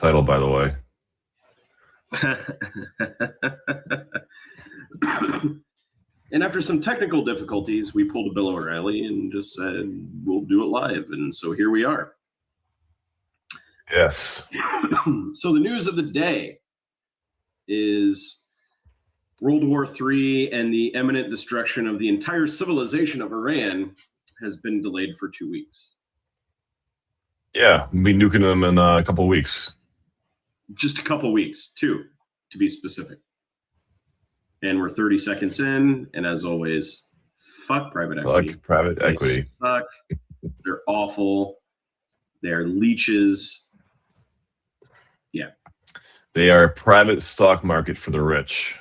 title, by the way. And after some technical difficulties, we pulled a Bill O'Reilly and just said, we'll do it live. And so here we are. Yes. So the news of the day is World War III and the imminent destruction of the entire civilization of Iran has been delayed for 2 weeks. Yeah, we'll be nuking them in a couple of weeks. Just a couple of weeks, 2, to be specific. And we're 30 seconds in, and as always, fuck private equity. Fuck private equity. They suck. They're awful. They're leeches. Yeah. They are a private stock market for the rich.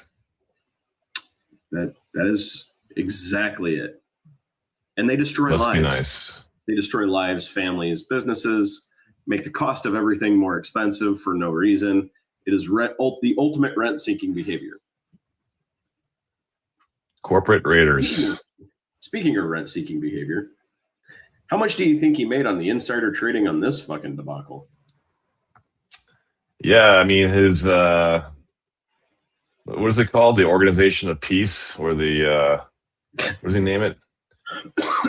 That is exactly it. And they destroy lives. Must be nice. They destroy lives, families, businesses, make the cost of everything more expensive for no reason. It is the ultimate rent-seeking behavior. Corporate raiders. Speaking of rent-seeking behavior, how much do you think he made on the insider trading on this fucking debacle? Yeah, I mean, his, what is it called? The Organization of Peace, or the, what does he name it?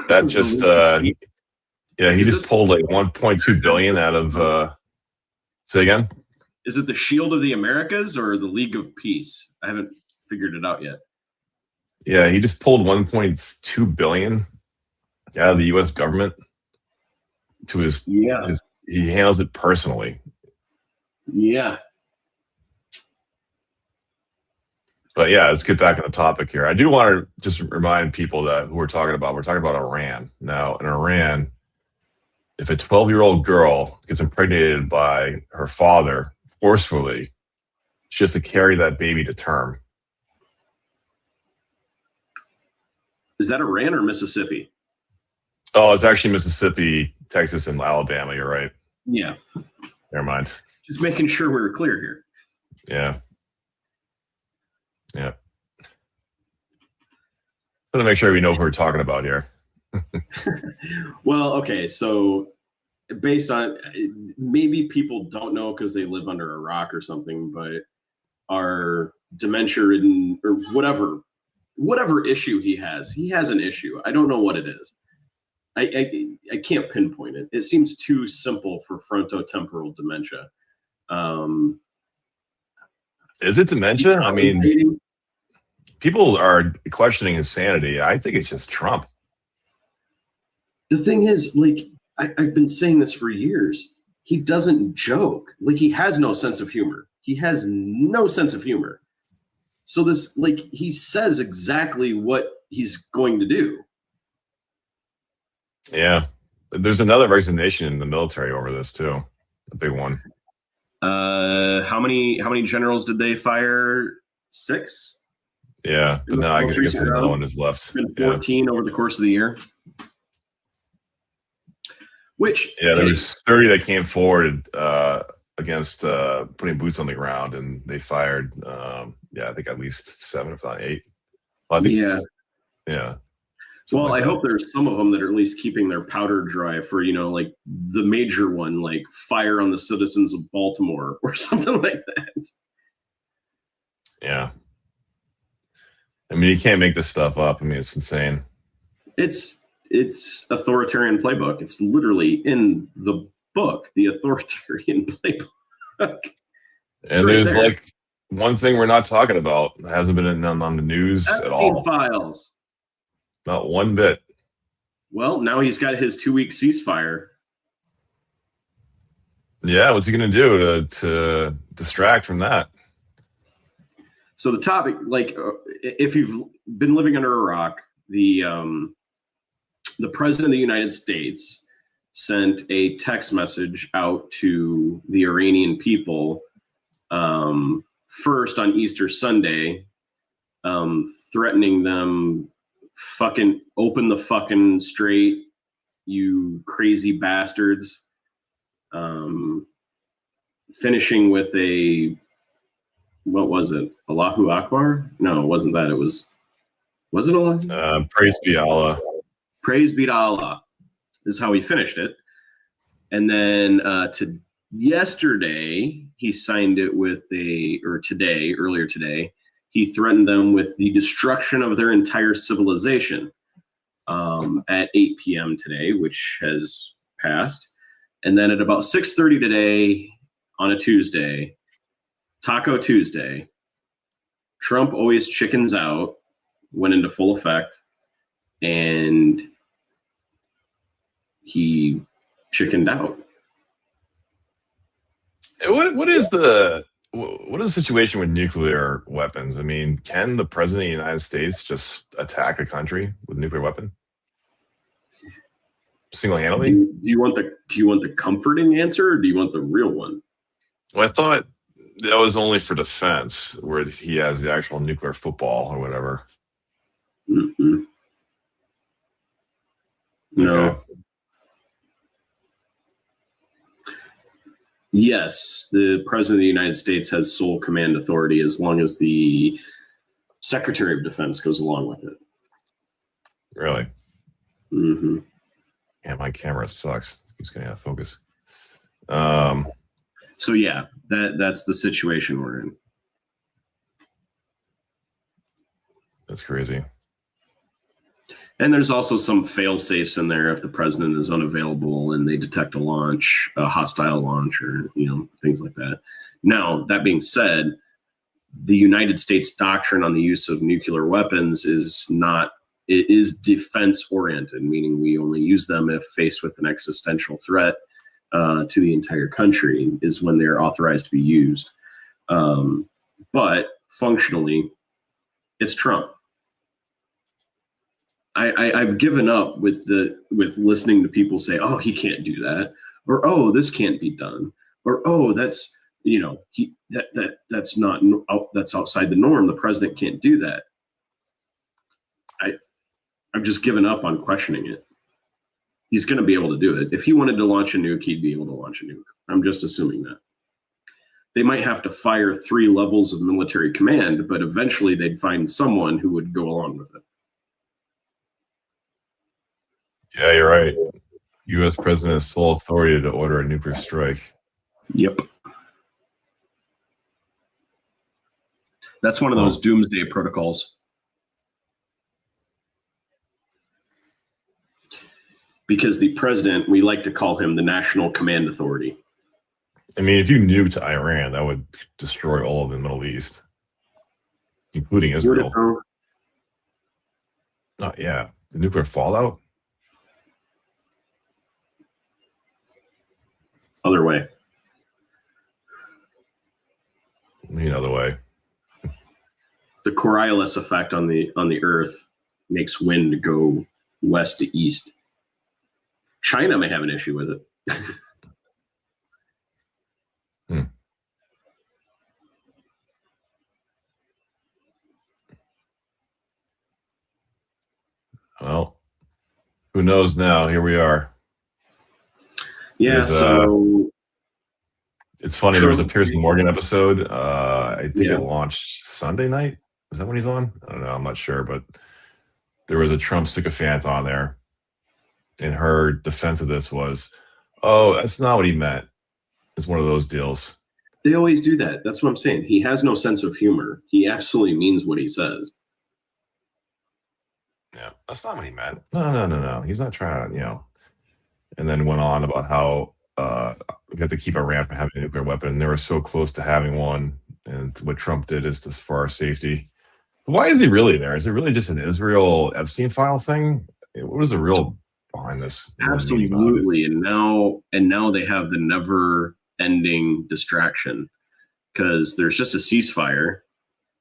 That just, he just pulled like 1.2 billion out of, say again? Is it the Shield of the Americas or the League of Peace? I haven't figured it out yet. Yeah, he just pulled 1.2 billion out of the U.S. government to his. He handles it personally. Yeah. But yeah, let's get back on the topic here. I do want to just remind people that who we're talking about Iran. Now, in Iran, if a 12-year-old girl gets impregnated by her father forcefully, she has to carry that baby to term. Is that Iran or Mississippi? Oh, it's actually Mississippi, Texas, and Alabama. You're right. Yeah. Never mind. Just making sure we're clear here. Yeah. Yeah. To make sure we know what we're talking about here. Well, okay. So based on, maybe people don't know because they live under a rock or something, but our dementia ridden or whatever issue he has an issue. I don't know what it is. I can't pinpoint it. It seems too simple for frontotemporal dementia. Is it dementia? I mean, people are questioning his sanity. I think it's just Trump. The thing is, like, I've been saying this for years. He doesn't joke. Like, he has no sense of humor. He has no sense of humor. So this, like, he says exactly what he's going to do. Yeah. There's another resignation in the military over this too. A big one. How many generals did they fire? 6? Yeah, but now I guess another one is left. It's been 14 over the course of the year. Which there was 30 that came forward against putting boots on the ground, and they fired I think at least 7, if not 8. Well, I think, yeah. Well, I hope there's some of them that are at least keeping their powder dry for, like the major one, like fire on the citizens of Baltimore or something like that. Yeah. I mean, you can't make this stuff up. I mean, it's insane. It's authoritarian playbook. It's literally in the book, the authoritarian playbook. And there's like one thing we're not talking about. It hasn't been on the news at all. Files. Not one bit. Well, now he's got his 2-week ceasefire. Yeah, what's he going to do to distract from that? So the topic, like, if you've been living under a rock, the president of the United States sent a text message out to the Iranian people first on Easter Sunday, threatening them, fucking open the fucking straight, you crazy bastards. Finishing with what was it? Allahu Akbar? No, it wasn't that. Was it Allah? Praise be Allah. Praise be to Allah is how he finished it. And then yesterday he signed it with earlier today, he threatened them with the destruction of their entire civilization at 8 p.m. today, which has passed. And then at about 6:30 today on a Tuesday, Taco Tuesday, Trump always chickens out, went into full effect, and he chickened out. What is the situation with nuclear weapons? I mean, can the president of the United States just attack a country with a nuclear weapon single-handedly? Do you want the comforting answer, or do you want the real one? Well, I thought that was only for defense, where he has the actual nuclear football or whatever. Mm-hmm. No. Okay. Yes, the president of the United States has sole command authority as long as the Secretary of Defense goes along with it. Really? Mm-hmm. Yeah, my camera sucks. It keeps getting out of focus. So yeah, that's the situation we're in. That's crazy. And there's also some fail safes in there if the president is unavailable and they detect a hostile launch, or things like that. Now, that being said, the United States doctrine on the use of nuclear weapons is defense oriented, meaning we only use them if faced with an existential threat to the entire country is when they're authorized to be used. But functionally, it's Trump. I've given up with listening to people say, "Oh, he can't do that," or "Oh, this can't be done," or "Oh, that's that's outside the norm. The president can't do that." I've just given up on questioning it. He's going to be able to do it. If he wanted to launch a nuke, he'd be able to launch a nuke. I'm just assuming that. They might have to fire 3 levels of military command, but eventually they'd find someone who would go along with it. Yeah, you're right. U.S. president has sole authority to order a nuclear strike. Yep. That's one of those doomsday protocols. Because the president, we like to call him the National Command Authority. I mean, if you nuked Iran, that would destroy all of the Middle East, including Israel. Yeah. The nuclear fallout? Other way. I mean, other way. The Coriolis effect on the Earth makes wind go west to east. China may have an issue with it. Well, who knows now? Here we are. Yeah, so it's funny. There was a Piers Morgan episode. I think it launched Sunday night. Is that when he's on? I don't know. I'm not sure, but there was a Trump sycophant on there, and her defense of this was, "Oh, that's not what he meant. It's one of those deals." They always do that. That's what I'm saying. He has no sense of humor. He absolutely means what he says. Yeah, that's not what he meant. No. He's not trying to, And then went on about how we have to keep Iran from having a nuclear weapon. They were so close to having one, and what Trump did is just for our safety. But why is he really there? Is it really just an Israel Epstein file thing? What is the real behind this? Absolutely, and now they have the never-ending distraction because there's just a ceasefire.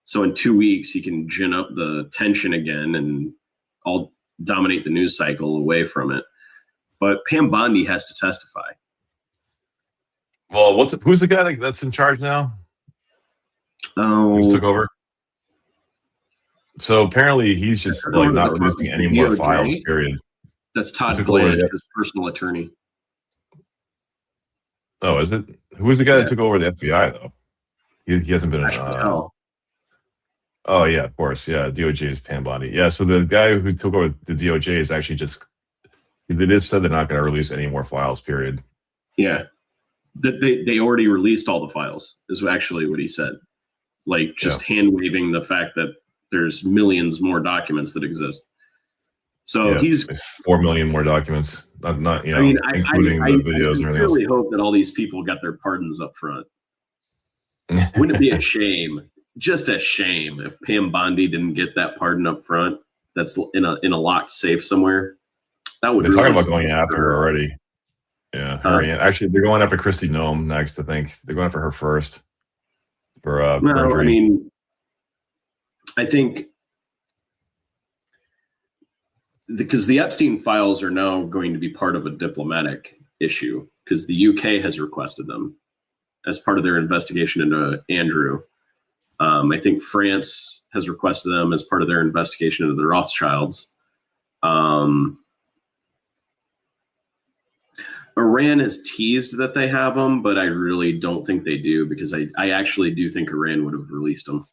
So in 2 weeks, he can gin up the tension again and all dominate the news cycle away from it. But Pam Bondi has to testify. Well, who's the guy that's in charge now? Oh, who took over? So apparently he's just not releasing any more files. Period. That's Todd Blanche, his personal attorney. Oh, is it? Who was the guy that took over the FBI though? He hasn't been. Oh yeah, of course. Yeah, DOJ is Pam Bondi. Yeah, so the guy who took over the DOJ is actually just. They just said they're not going to release any more files. Period. Yeah. That they already released all the files is actually what he said. Like just hand waving the fact that there's millions more documents that exist. So he's 4 million more documents, not I mean, including the videos and everything else. I sincerely hope that all these people got their pardons up front. Wouldn't it be a shame? Just a shame if Pam Bondi didn't get that pardon up front. That's in a locked safe somewhere. That would. They're talking about going after her already. Yeah, actually, they're going after Kristi Noem next. I think they're going after her first for perjury. I mean, I think because the Epstein files are now going to be part of a diplomatic issue because the UK has requested them as part of their investigation into Andrew. I think France has requested them as part of their investigation into the Rothschilds. Iran has teased that they have them, but I really don't think they do because I actually do think Iran would have released them.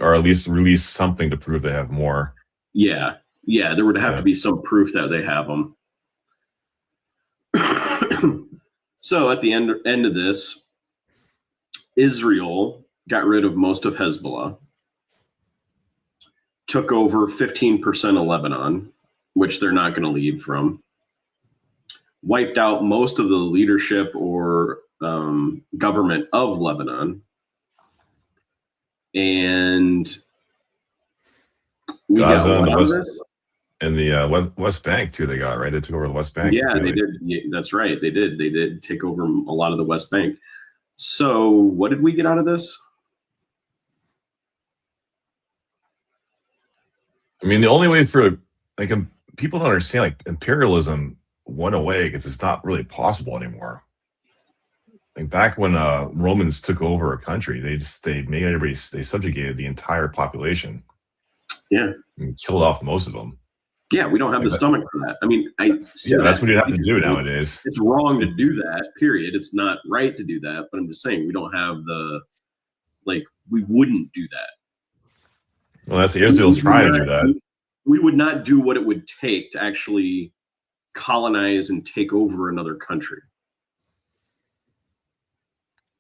Or at least release something to prove they have more. Yeah, there would have to be some proof that they have them. So at the end of this, Israel got rid of most of Hezbollah, took over 15% of Lebanon, which they're not going to leave from, wiped out most of the leadership or government of Lebanon, and we got what out of this? And the West Bank too. They got right. They took over the West Bank. Yeah, they did. Yeah, that's right. They did. They did take over a lot of the West Bank. So, what did we get out of this? I mean, the only way for people don't understand imperialism went away because it's not really possible anymore. Back when Romans took over a country, they made everybody, they subjugated the entire population. Yeah, and killed off most of them. Yeah, we don't have the stomach for that. I mean, that's what you have to do nowadays. It's wrong to do that, period. It's not right to do that, but I'm just saying we don't have we wouldn't do that. Well, that's Israel's trying to do that. We would not do what it would take to actually colonize and take over another country.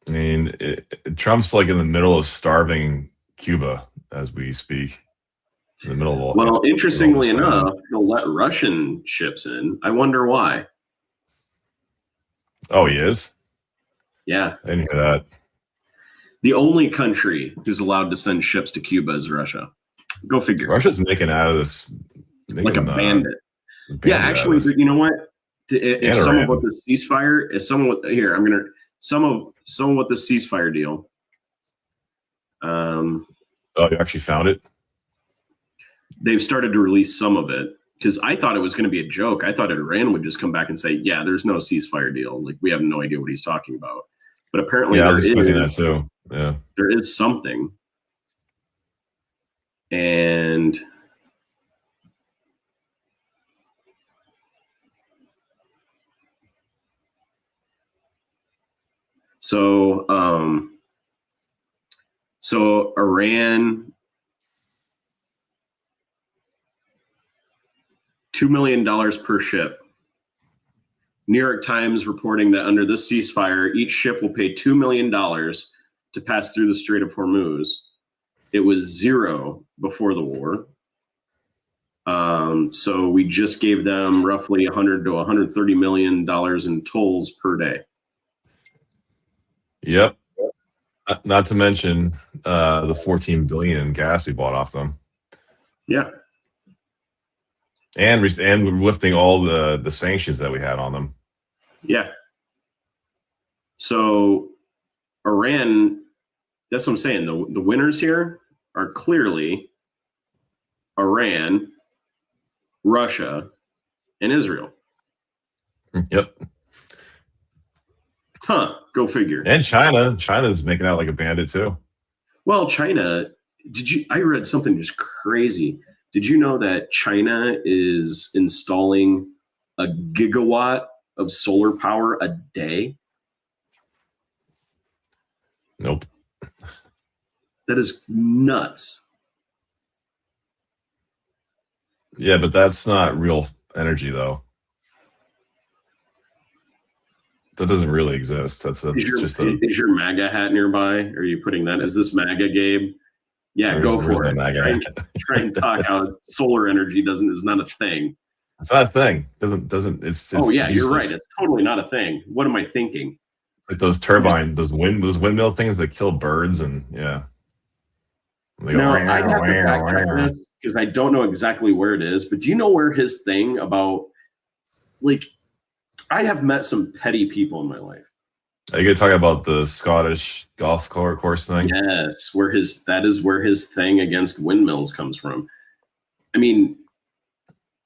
I mean, Trump's in the middle of starving Cuba as we speak. In the middle of all. Well, interestingly enough, he'll let Russian ships in. I wonder why. Oh, he is? Yeah. I didn't hear that. The only country who's allowed to send ships to Cuba is Russia. Go figure. Russia's making out of this like a bandit. Yeah, actually, you know what? If someone with the ceasefire, some with the ceasefire deal. Oh, you actually found it? They've started to release some of it because I thought it was going to be a joke. I thought Iran would just come back and say, "Yeah, there's no ceasefire deal. We have no idea what he's talking about." But apparently, I was expecting that too. Yeah, there is something, and so Iran. $2 million per ship. New York Times reporting that under this ceasefire, each ship will pay $2 million to pass through the Strait of Hormuz. It was zero before the war. So we just gave them roughly $100 to $130 million in tolls per day. Yep. Not to mention the $14 billion in gas we bought off them. Yeah. And lifting all the sanctions that we had on them. Yeah. So Iran, that's what I'm saying. The winners here are clearly Iran, Russia, and Israel. Yep. Huh. Go figure. And China. China's making out like a bandit too. Well, China, I read something just crazy. Did you know that China is installing a gigawatt of solar power a day? Nope. That is nuts. Yeah, but that's not real energy, though. that doesn't really exist. That's just a. Is your MAGA hat nearby? Are you putting that? Is this MAGA, Gabe? Yeah, go for it. Try and talk how solar energy is not a thing. It's not a thing. Doesn't it's oh yeah, useless. You're right. It's totally not a thing. What am I thinking? Like those turbine, those windmill things that kill birds, and yeah. No, I have to fact check this because I don't know exactly where it is. But do you know where his thing about, like, I have met some petty people in my life. Are you gonna talk about the Scottish golf course thing? Yes, that is where his thing against windmills comes from. I mean,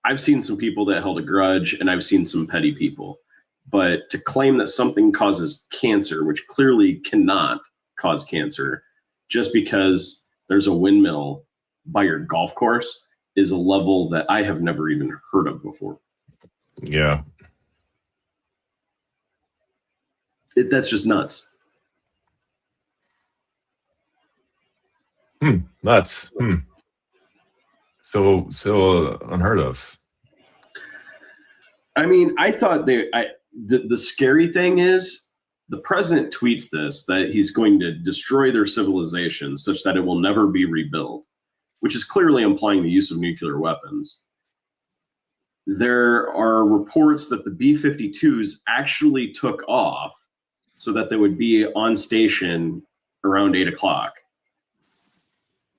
I've seen some people that held a grudge, and I've seen some petty people. But to claim that something causes cancer, which clearly cannot cause cancer, just because there's a windmill by your golf course, is a level that I have never even heard of before. Yeah. That's just nuts. Nuts. So unheard of. I mean, I thought the scary thing is the president tweets this, that he's going to destroy their civilization such that it will never be rebuilt, which is clearly implying the use of nuclear weapons. There are reports that the B-52s actually took off so that they would be on station around 8 o'clock.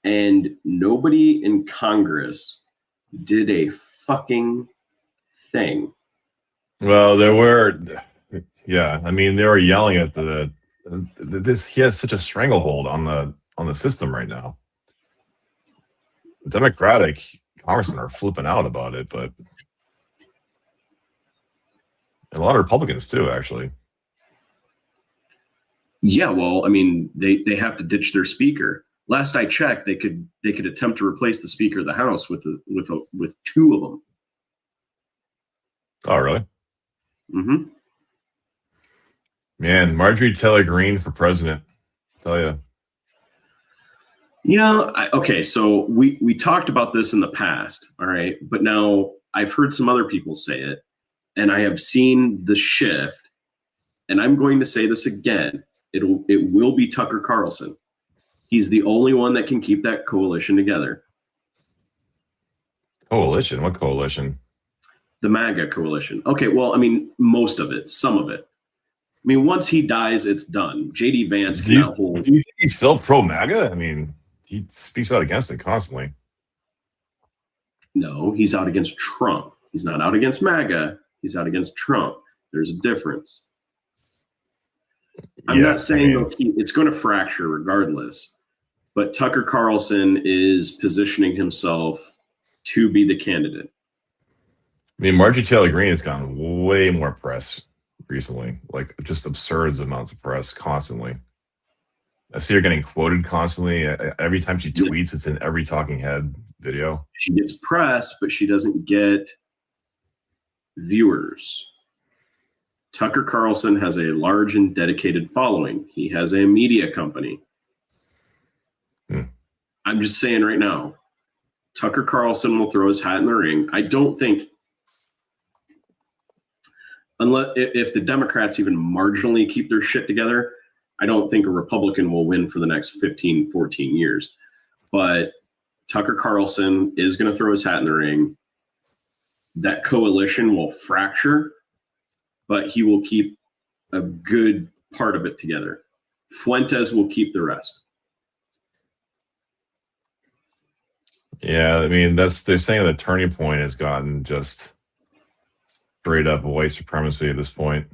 And nobody in Congress did a fucking thing. Well, there were, yeah. I mean, they were yelling at this. He has such a stranglehold on the system right now. The Democratic congressmen are flipping out about it, but and a lot of Republicans too, actually. Yeah, well, I mean, they have to ditch their speaker. Last I checked, they could attempt to replace the Speaker of the House with two of them. Oh, really? Mm-hmm. Man, Marjorie Taylor Greene for president. I'll tell you. You know, okay, so we talked about this in the past, all right, but now I've heard some other people say it, and I have seen the shift, and I'm going to say this again. It will be Tucker Carlson. He's the only one that can keep that coalition together. Coalition? What coalition? The MAGA coalition. Okay, well, I mean, most of it, some of it. I mean, once he dies, it's done. JD Vance cannot hold. Do you think he's still pro MAGA? I mean, he speaks out against it constantly. No, he's out against Trump. He's not out against MAGA. He's out against Trump. There's a difference. I'm not saying it's going to fracture regardless, but Tucker Carlson is positioning himself to be the candidate. I mean, Marjorie Taylor Greene has gotten way more press recently, like just absurd amounts of press constantly. I see her getting quoted constantly. Every time she tweets, it's in every Talking Head video. She gets press, but she doesn't get viewers. Tucker Carlson has a large and dedicated following. He has a media company. I'm just saying right now, Tucker Carlson will throw his hat in the ring. I don't think, unless if the Democrats even marginally keep their shit together, I don't think a Republican will win for the next 15, 14 years. But Tucker Carlson is going to throw his hat in the ring. That coalition will fracture, but he will keep a good part of it together. Fuentes will keep the rest. Yeah, I mean, they're saying the turning point has gotten just straight up white supremacy at this point.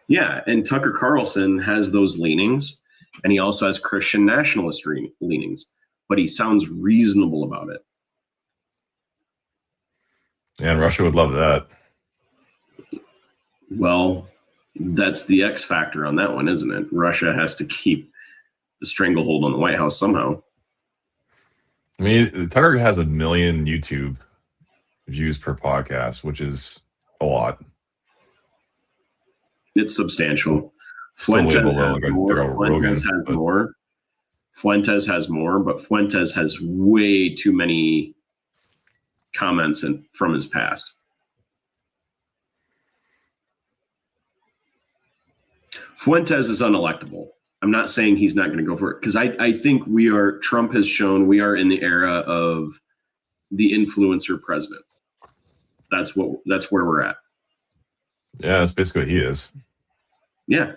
Yeah, and Tucker Carlson has those leanings, and he also has Christian nationalist leanings, but he sounds reasonable about it. Yeah, and Russia would love that. Well, that's the X factor on that one, isn't it? Russia has to keep the stranglehold on the White House somehow. I mean, Tucker has 1 million YouTube views per podcast, which is a lot. It's substantial. Fuentes has more, but Fuentes has way too many comments from his past. Fuentes is unelectable. I'm not saying he's not going to go for it because I think Trump has shown we are in the era of the influencer president. That's where we're at. Yeah, that's basically what he is. Yeah.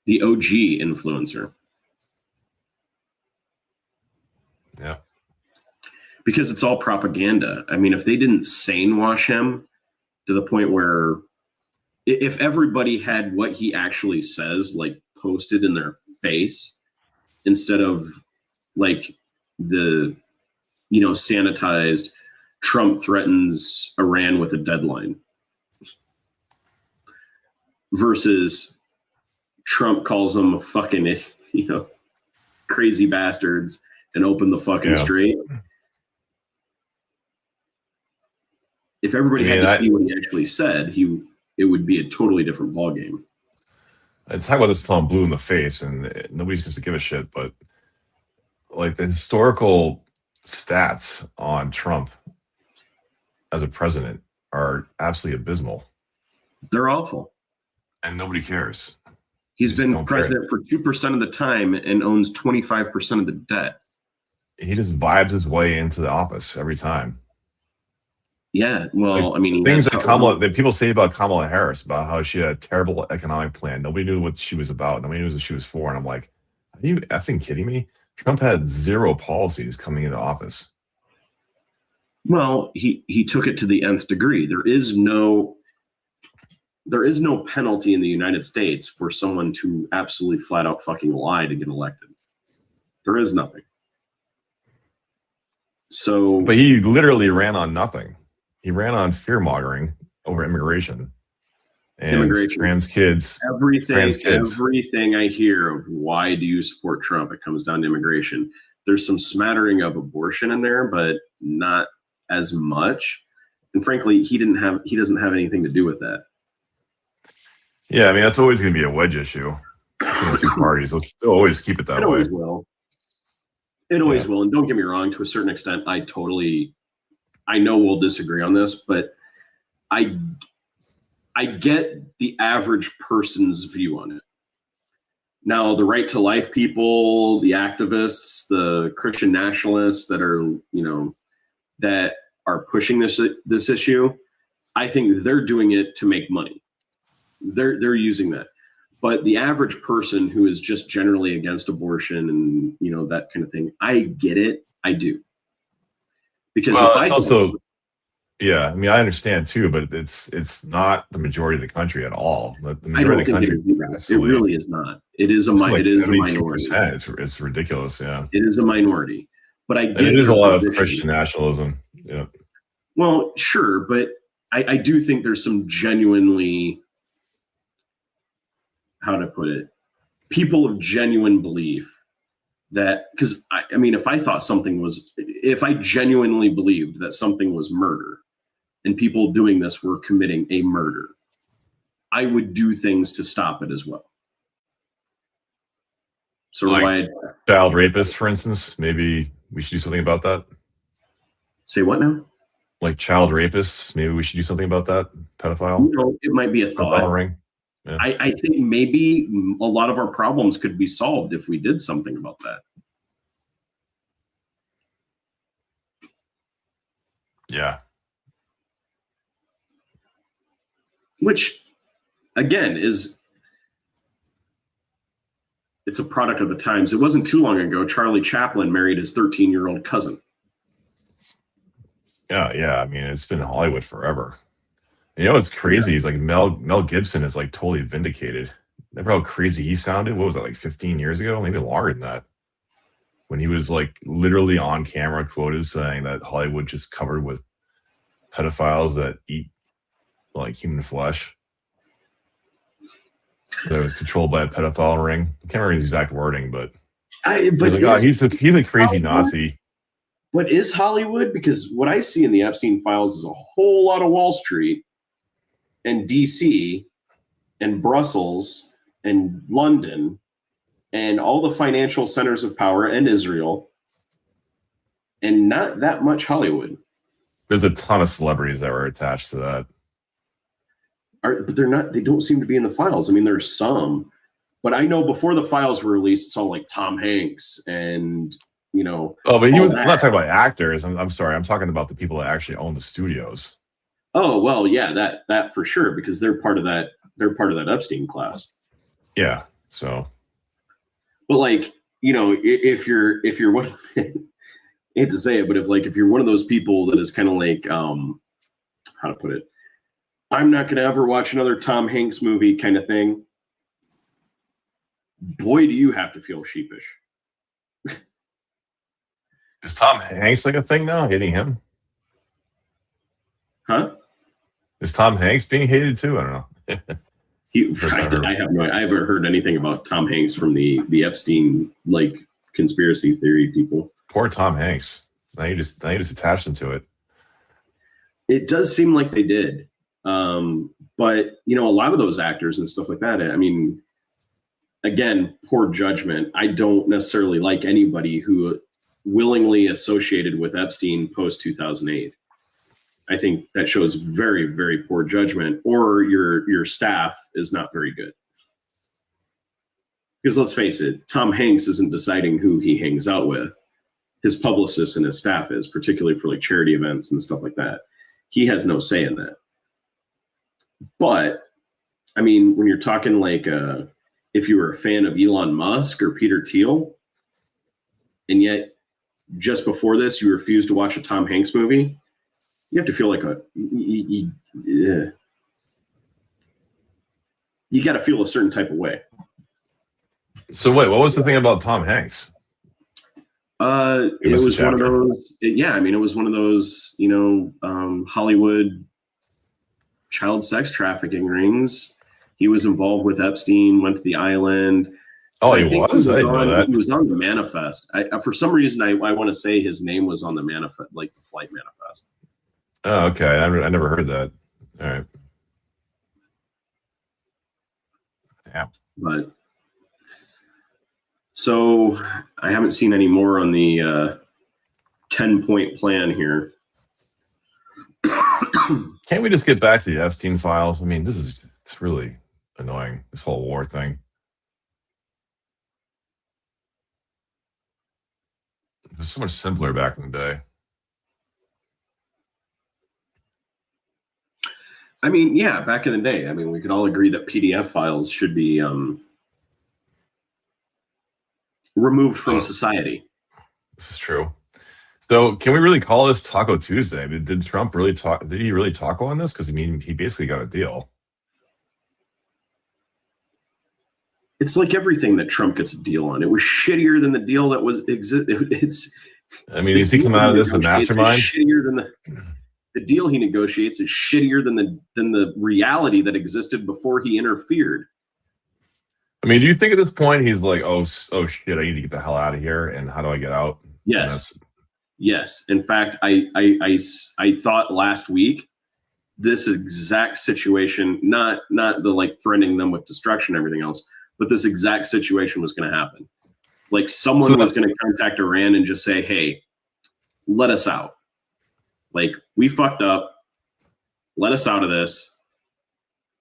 The OG influencer. Yeah. Because it's all propaganda. I mean, if they didn't sane wash him to the point where if everybody had what he actually says, like posted in their face instead of like the, sanitized Trump threatens Iran with a deadline versus Trump calls them a fucking, crazy bastards and open the fucking street. If everybody had to see what he actually said, it would be a totally different ballgame. I talk about this until I'm blue in the face, and nobody seems to give a shit. But like the historical stats on Trump as a president are absolutely abysmal. They're awful, and nobody cares. He's been president for 2% of the time and owns 25% of the debt. He just vibes his way into the office every time. Yeah, well, I mean, things that people say about Kamala Harris, about how she had a terrible economic plan. Nobody knew what she was about. Nobody knew what she was for. And I'm like, are you effing kidding me? Trump had zero policies coming into office. Well, he took it to the nth degree. There is no penalty in the United States for someone to absolutely flat out fucking lie to get elected. There is nothing. So, but he literally ran on nothing. He ran on fear-mongering over immigration and trans kids. Everything I hear of why do you support Trump, it comes down to immigration. There's some smattering of abortion in there, but not as much. And frankly, he doesn't have anything to do with that. Yeah, I mean, that's always going to be a wedge issue between the two parties. They'll always keep it that way. Always will. It always will. And don't get me wrong, to a certain extent, I know we'll disagree on this, but I get the average person's view on it. Now, the right to life people, the activists, the Christian nationalists that are pushing this issue, I think they're doing it to make money. They're using that. But the average person who is just generally against abortion and that kind of thing, I get it. I do. Because yeah, I mean, I understand too, but it's not the majority of the country at all. The majority of the country, it really is not. It is a minority. It's ridiculous. Yeah, it is a minority. But I get it is a lot of Christian nationalism. Yeah. Well, sure, but I do think there's some genuinely, how to put it, people of genuine belief that, because I mean, if I genuinely believed that something was murder and people doing this were committing a murder, I would do things to stop it as well. So like child rapists, for instance, maybe we should do something about that. Say what now? Like child rapists, maybe we should do something about that. Pedophile. It might be a thought. Ring. Yeah. I think maybe a lot of our problems could be solved if we did something about that. Yeah. Which, again, it's a product of the times. It wasn't too long ago, Charlie Chaplin married his 13-year-old cousin. Yeah. I mean, it's been in Hollywood forever. You know what's crazy? He's like Mel Gibson is like totally vindicated. Remember how crazy he sounded? What was that, like 15 years ago? Maybe longer than that. When he was like literally on camera quoted saying that Hollywood just covered with pedophiles that eat like human flesh. That was controlled by a pedophile ring. I can't remember his exact wording, but he's a crazy Nazi. But is Hollywood? Because what I see in the Epstein files is a whole lot of Wall Street and DC and Brussels and London and all the financial centers of power and Israel, and not that much Hollywood. There's a ton of celebrities that were attached to that. but they're not. They don't seem to be in the files. I mean, there's some, but I know before the files were released, it's all like Tom Hanks and Oh, but he all was. I'm not that. talking about actors. I'm sorry. I'm talking about the people that actually own the studios. Oh well, yeah, that for sure, because they're part of that. They're part of that Epstein class. Yeah. So, But like, if you're one, I hate to say it, but if you're one of those people that is kind of like, how to put it, I'm not going to ever watch another Tom Hanks movie kind of thing. Boy, do you have to feel sheepish. is Tom Hanks like a thing now? Hating him? Huh? Is Tom Hanks being hated too? I don't know. I haven't heard anything about Tom Hanks from the Epstein like conspiracy theory people. Poor Tom Hanks. Now you just attached him to it. It does seem like they did. But a lot of those actors and stuff like that, I mean, again, poor judgment. I don't necessarily like anybody who willingly associated with Epstein post 2008. I think that shows very, very poor judgment, or your staff is not very good. Because let's face it, Tom Hanks isn't deciding who he hangs out with. His publicist and his staff is, particularly for like charity events and stuff like that. He has no say in that. But I mean, when you're talking like if you were a fan of Elon Musk or Peter Thiel, and yet just before this you refused to watch a Tom Hanks movie, you have to feel like you got to feel a certain type of way. So wait, what was the thing about Tom Hanks? It was one of those. It was one of those, Hollywood child sex trafficking rings. He was involved with Epstein, went to the island. Oh, he was? I didn't know that. He was on the manifest. For some reason, I want to say his name was on the manifest, like the flight manifest. Oh, okay. I never heard that. All right. Yeah. But so I haven't seen any more on the 10-point plan here. Can't we just get back to the Epstein files? I mean, it's really annoying, this whole war thing. It was so much simpler back in the day. I mean, yeah, back in the day, I mean, we could all agree that PDF files should be removed from society. This is true. So, can we really call this Taco Tuesday? Did Trump really talk? Did he really taco on this? Because I mean, he basically got a deal. It's like everything that Trump gets a deal on. It was shittier than the deal that was It's. I mean, is he come out of this a mastermind? Shittier than the deal he negotiates is shittier than the reality that existed before he interfered. I mean, do you think at this point he's like, oh shit, I need to get the hell out of here, and how do I get out? Yes. Yes. In fact, I thought last week this exact situation, not the like threatening them with destruction and everything else, but this exact situation was going to happen. Like someone was going to contact Iran and just say, hey, let us out. Like, we fucked up. Let us out of this.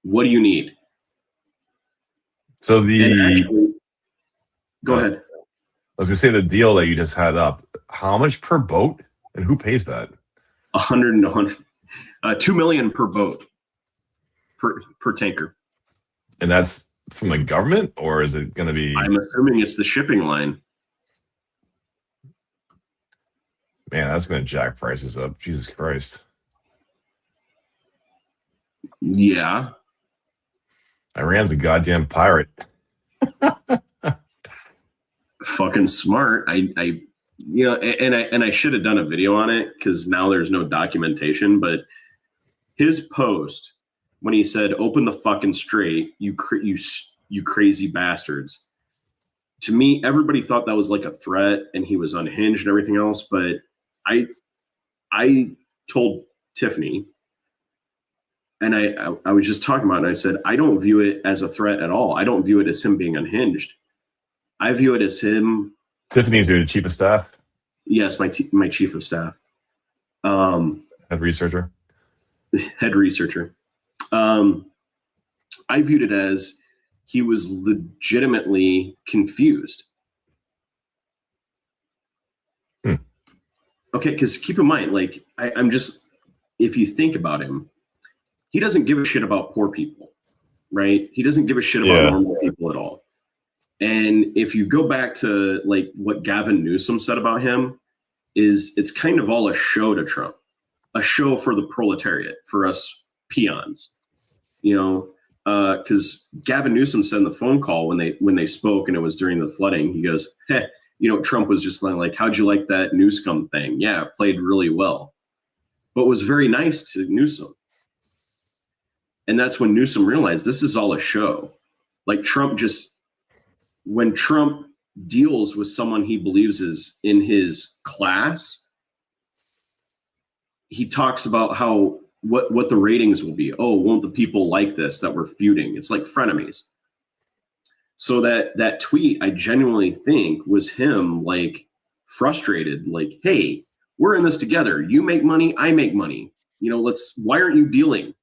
What do you need? So go ahead. I was gonna say the deal that you just had up. How much per boat, and who pays that? 2 million per boat, per tanker. And that's from the government, or is it going to be? I'm assuming it's the shipping line. Man, that's going to jack prices up. Jesus Christ. Yeah. Iran's a goddamn pirate. Fucking smart. I should have done a video on it because now there's no documentation, but his post when he said, open the fucking strait, you crazy bastards. To me, everybody thought that was like a threat and he was unhinged and everything else. But I told Tiffany, and I was just talking about it, and I said, I don't view it as a threat at all. I don't view it as him being unhinged. I view it as him. Tiffany's your chief of staff? Yes, my chief of staff. Head researcher. Head researcher. I viewed it as he was legitimately confused. Okay, because keep in mind, like I'm just, if you think about him, he doesn't give a shit about poor people, right? He doesn't give a shit about normal people at all. And if you go back to like what Gavin Newsom said about him, is it's kind of all a show to Trump, a show for the proletariat, for us peons, you know, because Gavin Newsom said in the phone call when they spoke, and it was during the flooding, he goes, "Hey, you know, Trump was just like, how'd you like that Newscom thing? Yeah, it played really well," but was very nice to Newsom. And that's when Newsom realized this is all a show. Like Trump just, when Trump deals with someone he believes is in his class, he talks about how what the ratings will be. Oh, won't the people like this that we're feuding? It's like frenemies. So that tweet, I genuinely think, was him like frustrated, like, hey, we're in this together. You make money, I make money. You know, why aren't you dealing?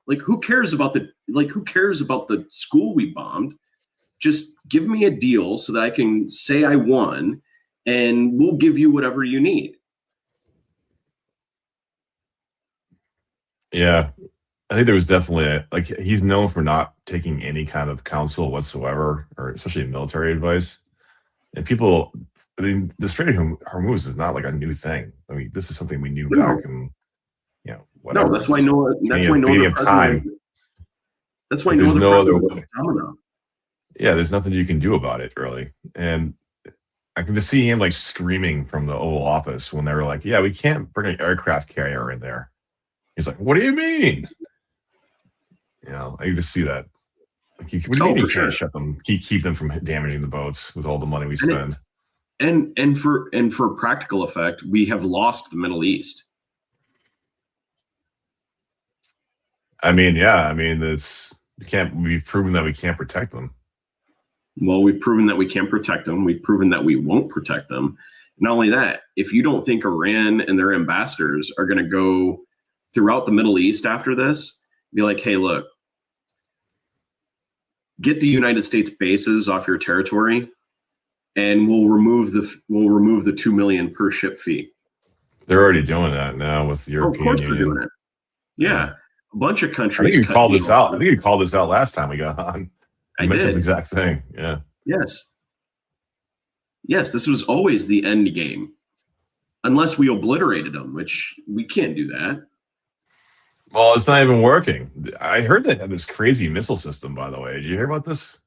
Like, who cares about the school we bombed? Just give me a deal so that I can say I won, and we'll give you whatever you need. Yeah. I think there was definitely like he's known for not taking any kind of counsel whatsoever, or especially military advice. And people, I mean, the Strait of Hormuz is not like a new thing. I mean, this is something we knew back in, whatever. No, that's why no time. That's why there's no other. Yeah, there's nothing you can do about it, really. And I can just see him like screaming from the Oval Office when they were like, "Yeah, we can't bring an aircraft carrier in there." He's like, "What do you mean?" I can just see that. Like, what do you mean you can't shut them? Keep them from damaging the boats with all the money we spend. And for practical effect, we have lost the Middle East. I mean, yeah. I mean, we've proven that we can't protect them. Well, we've proven that we can't protect them. We've proven that we won't protect them. Not only that, if you don't think Iran and their ambassadors are going to go throughout the Middle East after this, be like, hey, look, get the United States bases off your territory, and we'll remove the 2 million per ship fee. They're already doing that now with the European Union. Of course Union. they're doing it. Yeah. A bunch of countries. I think you called this out. I think you called this out last time we got on. You mentioned this exact thing. Yeah. Yes. Yes, this was always the end game. Unless we obliterated them, which we can't do that. Well, it's not even working. I heard they had this crazy missile system, by the way. Did you hear about this?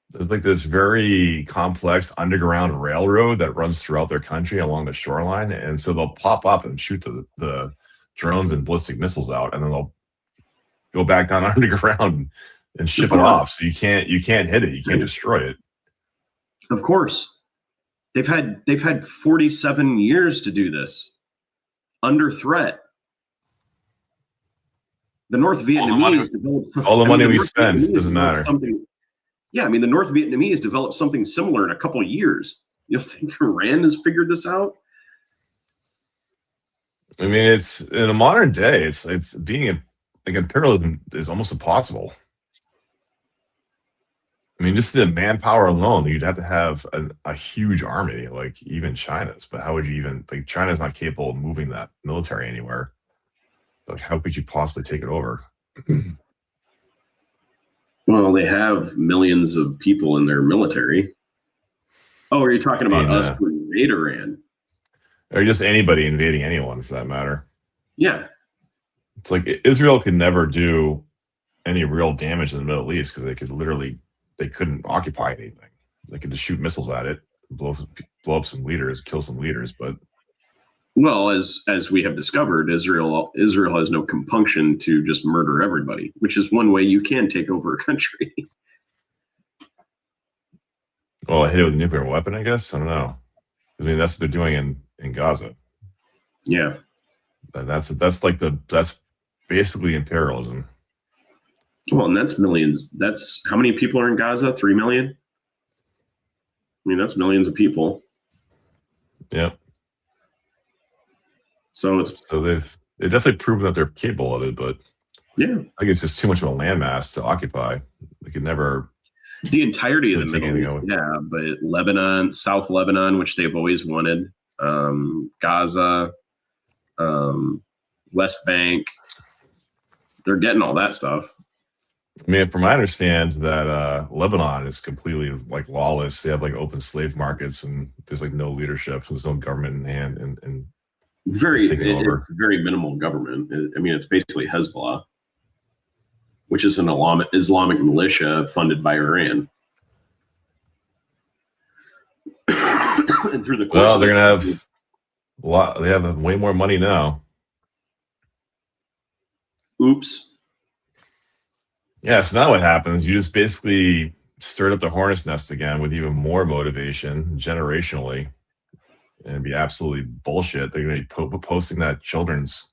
There's like this very complex underground railroad that runs throughout their country along the shoreline. And so they'll pop up and shoot the drones and ballistic missiles out, and then they'll go back down underground and ship it off. So you can't hit it. You can't destroy it. Of course. They've had 47 years to do this under threat. The North Vietnamese developed all the money we spend doesn't matter. Yeah, I mean, the North Vietnamese developed something similar in a couple of years. You don't think Iran has figured this out? I mean, it's in a modern day, it's being like imperialism is almost impossible. I mean, just the manpower alone, you'd have to have a huge army, like even China's. But how would you even, like, China's not capable of moving that military anywhere. Like, how could you possibly take it over? Well, they have millions of people in their military. Oh, are you talking about us to invade Iran? Or just anybody invading anyone, for that matter. Yeah. It's like Israel could never do any real damage in the Middle East because they couldn't occupy anything. They could just shoot missiles at it, blow up some leaders, kill some leaders. But well, as we have discovered, Israel has no compunction to just murder everybody, which is one way you can take over a country. Well, hit it with a nuclear weapon, I guess. I don't know. I mean, that's what they're doing in Gaza. Yeah, and that's basically imperialism. Well, and that's millions. That's how many people are in Gaza? 3 million. I mean, that's millions of people. Yep. So they've definitely proven that they're capable of it, but Yeah. I think it's just too much of a landmass to occupy. They could never. The entirety of the Couldn't take Middle anything East, yeah, but Lebanon, South Lebanon, which they've always wanted, Gaza, West Bank, they're getting all that stuff. I mean, from what I understand, that Lebanon is completely like lawless. They have like open slave markets, and there's like no leadership. There's no government in hand, and It's very minimal government. I mean, it's basically Hezbollah, which is an Islamic militia funded by Iran. And through the course well, they're gonna have a lot. They have way more money now. Oops. Yeah. So now what happens? You just basically stirred up the hornet's nest again with even more motivation generationally, and it'd be absolutely bullshit. They're going to be posting that children's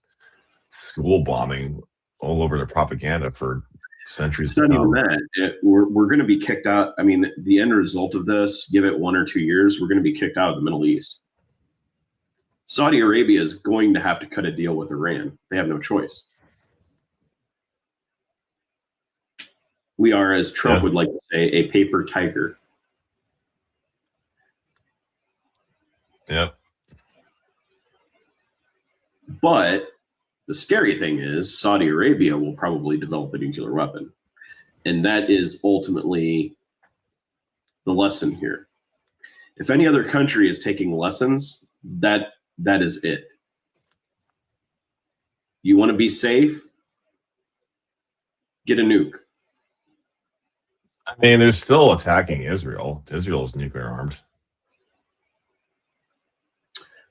school bombing all over their propaganda for centuries. It's not even that. We're going to be kicked out. I mean, the end result of this, give it 1 or 2 years, we're going to be kicked out of the Middle East. Saudi Arabia is going to have to cut a deal with Iran. They have no choice. We are, as Trump would like to say, a paper tiger. Yep. But the scary thing is Saudi Arabia will probably develop a nuclear weapon. And that is ultimately the lesson here. If any other country is taking lessons, that is it. You want to be safe? Get a nuke. I mean, they're still attacking Israel. Israel's nuclear armed.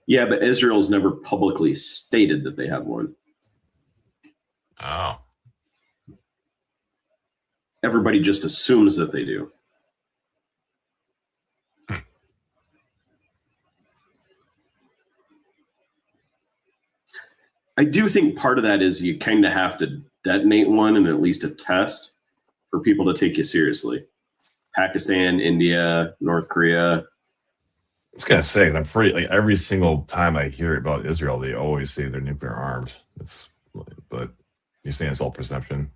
Yeah, but Israel's never publicly stated that they have one. Oh. Everybody just assumes that they do. I do think part of that is you kind of have to detonate one and at least a test for people to take you seriously. Pakistan, India, North Korea. I was gonna say, I'm free. Like every single time I hear about Israel, they always say they're nuclear armed. But you're saying it's all perception.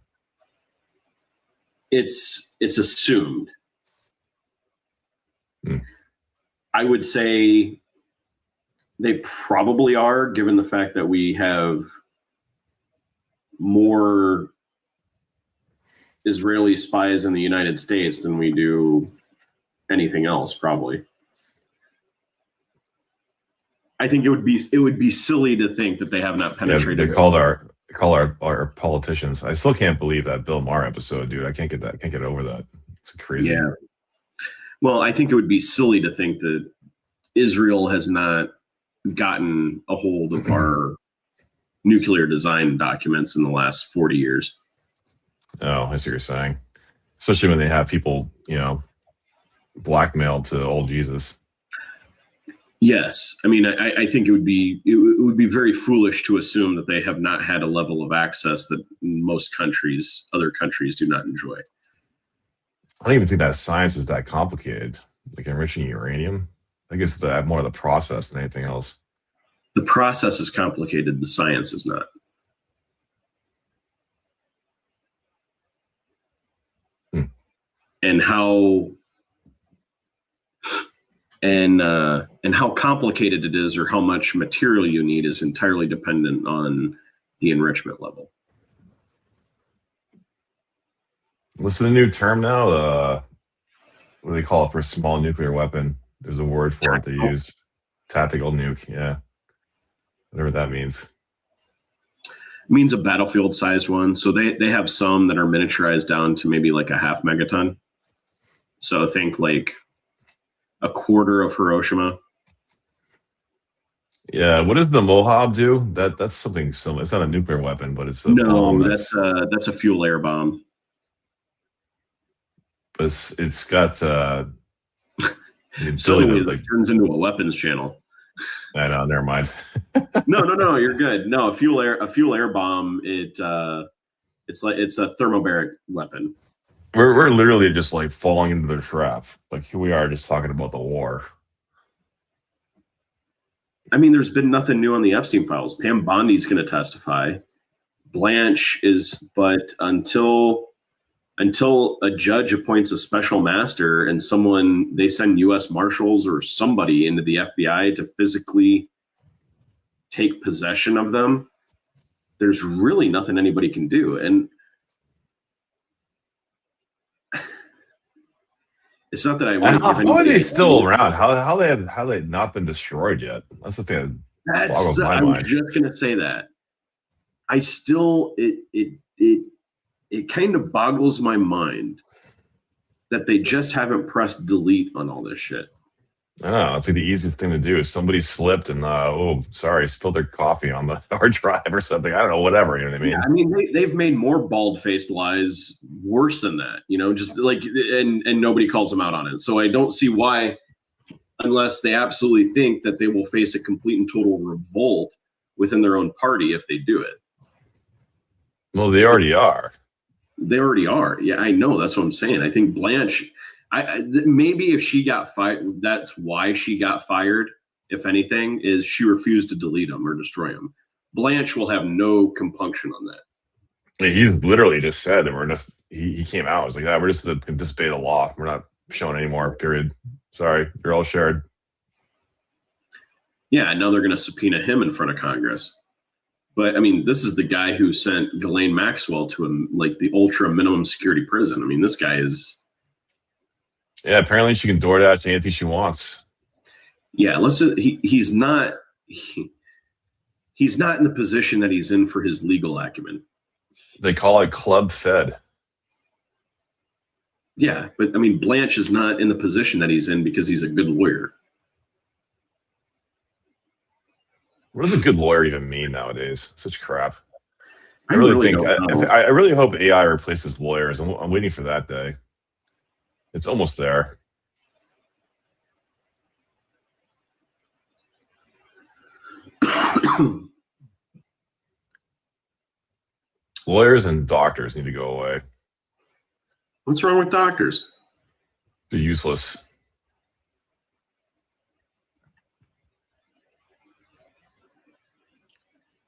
It's assumed. I would say they probably are, given the fact that we have more Israeli spies in the United States than we do anything else, probably. I think it would be silly to think that they have not penetrated. Yeah, they call our politicians. I still can't believe that Bill Maher episode, dude. I can't get over that. It's crazy. Yeah. Well, I think it would be silly to think that Israel has not gotten a hold of our nuclear design documents in the last 40 years. Oh, I see what you're saying. Especially when they have people, blackmailed to old Jesus. Yes. I mean, I think it would be very foolish to assume that they have not had a level of access that other countries do not enjoy. I don't even think that science is that complicated. Like enriching uranium. I guess more of the process than anything else. The process is complicated. The science is not. And how complicated it is, or how much material you need, is entirely dependent on the enrichment level. What's the new term now? What do they call it for a small nuclear weapon? There's a word for it they use. Tactical nuke. Yeah. Whatever that means. It means a battlefield-sized one. So they have some that are miniaturized down to maybe like a 0.5 megaton. So think like a quarter of Hiroshima. Yeah, what does the Mohab do? That's something similar. It's not a nuclear weapon, but it's a bomb. That's a fuel air bomb. But it's got Suddenly it turns into a weapons channel. I know. Never mind. No, you're good. No, a fuel air bomb. It's a thermobaric weapon. We're literally just like falling into their trap. Like here we are just talking about the war. I mean, there's been nothing new on the Epstein files. Pam Bondi's going to testify. Blanche is, but until a judge appoints a special master and they send U.S. Marshals or somebody into the FBI to physically take possession of them, there's really nothing anybody can do. And it's not that I want to give How are they still around? How they not been destroyed yet? That's the thing that boggles my mind. I was just gonna say that. I still it kind of boggles my mind that they just haven't pressed delete on all this shit. I know. It's like the easiest thing to do is somebody slipped and spilled their coffee on the hard drive or something. I don't know, whatever. You know what I mean? Yeah, I mean, they've made more bald-faced lies worse than that. You know, just like and nobody calls them out on it. So I don't see why, unless they absolutely think that they will face a complete and total revolt within their own party if they do it. Well, they already are. They already are. Yeah, I know. That's what I'm saying. I think Blanche, maybe if she got fired, that's why she got fired. If anything, is she refused to delete them or destroy them. Blanche will have no compunction on that. He's literally just said that we're just. He came out. It's like that. We're just to disobey the law. We're not showing anymore. Period. Sorry, you're all shared. Yeah, now they're going to subpoena him in front of Congress. But I mean, this is the guy who sent Ghislaine Maxwell to the ultra minimum security prison. I mean, this guy is. Yeah, apparently she can DoorDash anything she wants. Yeah, listen, he's not in the position that he's in for his legal acumen. They call it club fed. Yeah, but I mean, Blanche is not in the position that he's in because he's a good lawyer. What does a good lawyer even mean nowadays? Such crap. I really hope AI replaces lawyers. I'm waiting for that day. It's almost there. Lawyers and doctors need to go away. What's wrong with doctors? They're useless.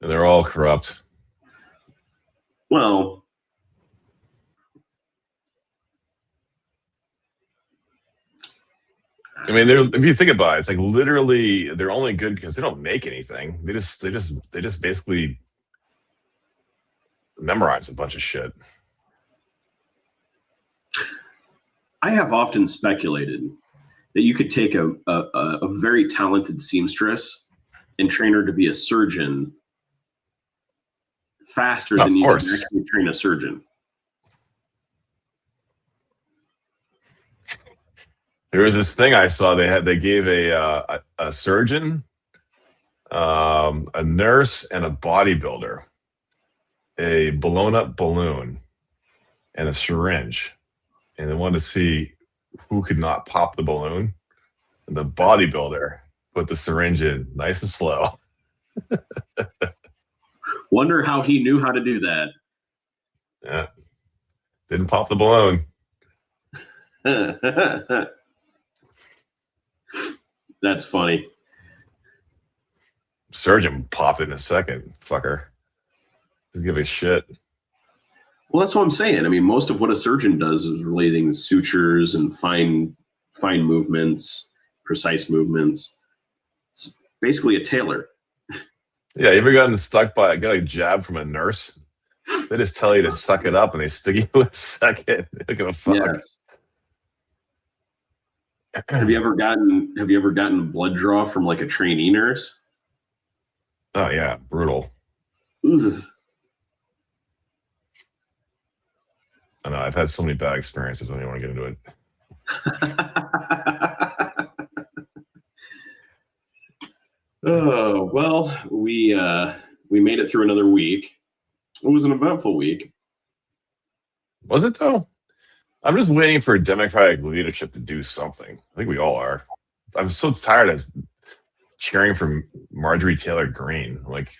And they're all corrupt. Well, I mean, if you think about it, it's like literally they're only good because they don't make anything. They just basically memorize a bunch of shit. I have often speculated that you could take a very talented seamstress and train her to be a surgeon faster than you can actually train a surgeon. There was this thing I saw. They gave a surgeon, a nurse, and a bodybuilder a blown up balloon and a syringe, and they wanted to see who could not pop the balloon. And the bodybuilder put the syringe in nice and slow. Wonder how he knew how to do that. Yeah. Didn't pop the balloon. That's funny. Surgeon popped it in a second. Fucker. Doesn't give a shit. Well, that's what I'm saying. I mean, most of what a surgeon does is relating sutures and fine movements, precise movements. It's basically a tailor. Yeah, you ever gotten stuck got a jab from a nurse? They just tell you to suck it up and they stick you in a second. They don't give a fuck. Yes. Have you ever gotten a blood draw from like a trainee nurse? Oh yeah, brutal. Ugh. I know, I've had so many bad experiences. I don't even want to get into it. Oh, well, we made it through another week. It was an eventful week. Was it though? I'm just waiting for Democratic leadership to do something. I think we all are. I'm so tired of cheering for Marjorie Taylor Greene. Like,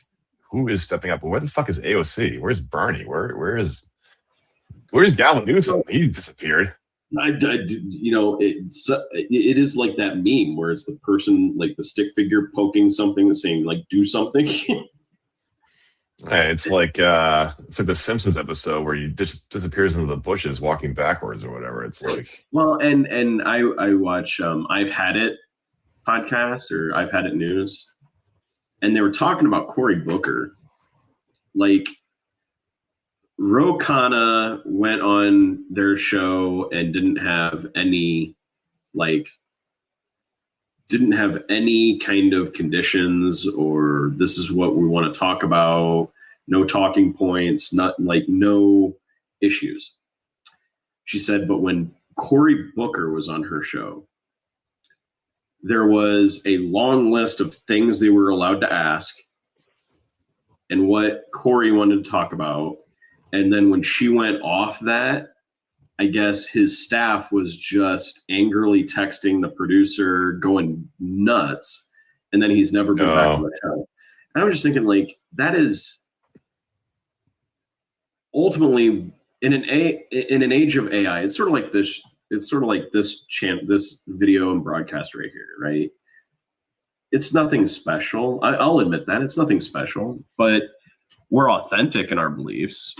who is stepping up? Where the fuck is AOC? Where's Bernie? Where's Gavin Newsom? He disappeared. It is like that meme where it's the person, like the stick figure poking something and saying, like, do something. Hey, it's like the Simpsons episode where he disappears into the bushes walking backwards or whatever. It's like, Well, and I watch I've Had It podcast or I've Had It news, and they were talking about Cory Booker. Like Ro Khanna went on their show and like didn't have any kind of conditions or this is what we want to talk about, no talking points, not like no issues. She said, but when Cory Booker was on her show, there was a long list of things they were allowed to ask and what Cory wanted to talk about. And then when she went off that, I guess his staff was just angrily texting the producer, going nuts, and then he's never been back on the show. And I was just thinking, like, that is ultimately in an age of AI. It's sort of like this. It's sort of like this video and broadcast right here, right? It's nothing special. I'll admit that it's nothing special, but we're authentic in our beliefs.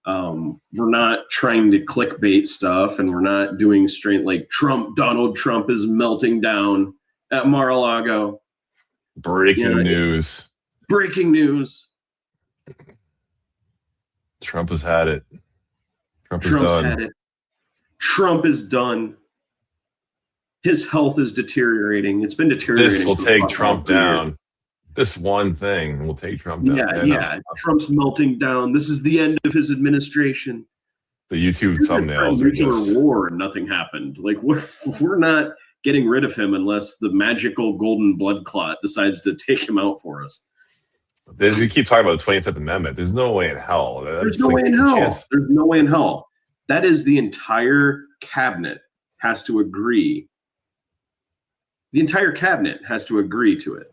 We're not trying to clickbait stuff, and we're not doing straight like Donald Trump is melting down at Mar-a-Lago. breaking news. Breaking news. Trump has had it. Trump's had it. Trump is done. His health is deteriorating. It's been deteriorating. This will take Trump down. This one thing will take Trump down. Yeah. Trump's melting down. This is the end of his administration. The YouTube thumbnails are just war and nothing happened. Like we're not getting rid of him unless the magical golden blood clot decides to take him out for us. They keep talking about the 25th Amendment. There's no way in hell. There's no way in hell. There's no way in hell. That is the entire cabinet has to agree. The entire cabinet has to agree to it.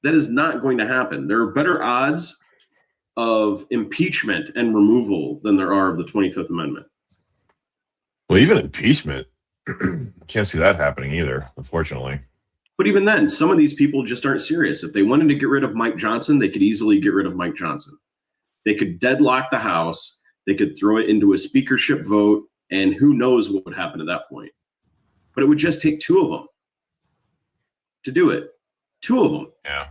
That is not going to happen. There are better odds of impeachment and removal than there are of the 25th Amendment. Well, even impeachment, can't see that happening either, unfortunately. But even then, some of these people just aren't serious. If they wanted to get rid of Mike Johnson, they could easily get rid of Mike Johnson. They could deadlock the House. They could throw it into a speakership vote, and who knows what would happen at that point. But it would just take two of them to do it. Two of them. Yeah.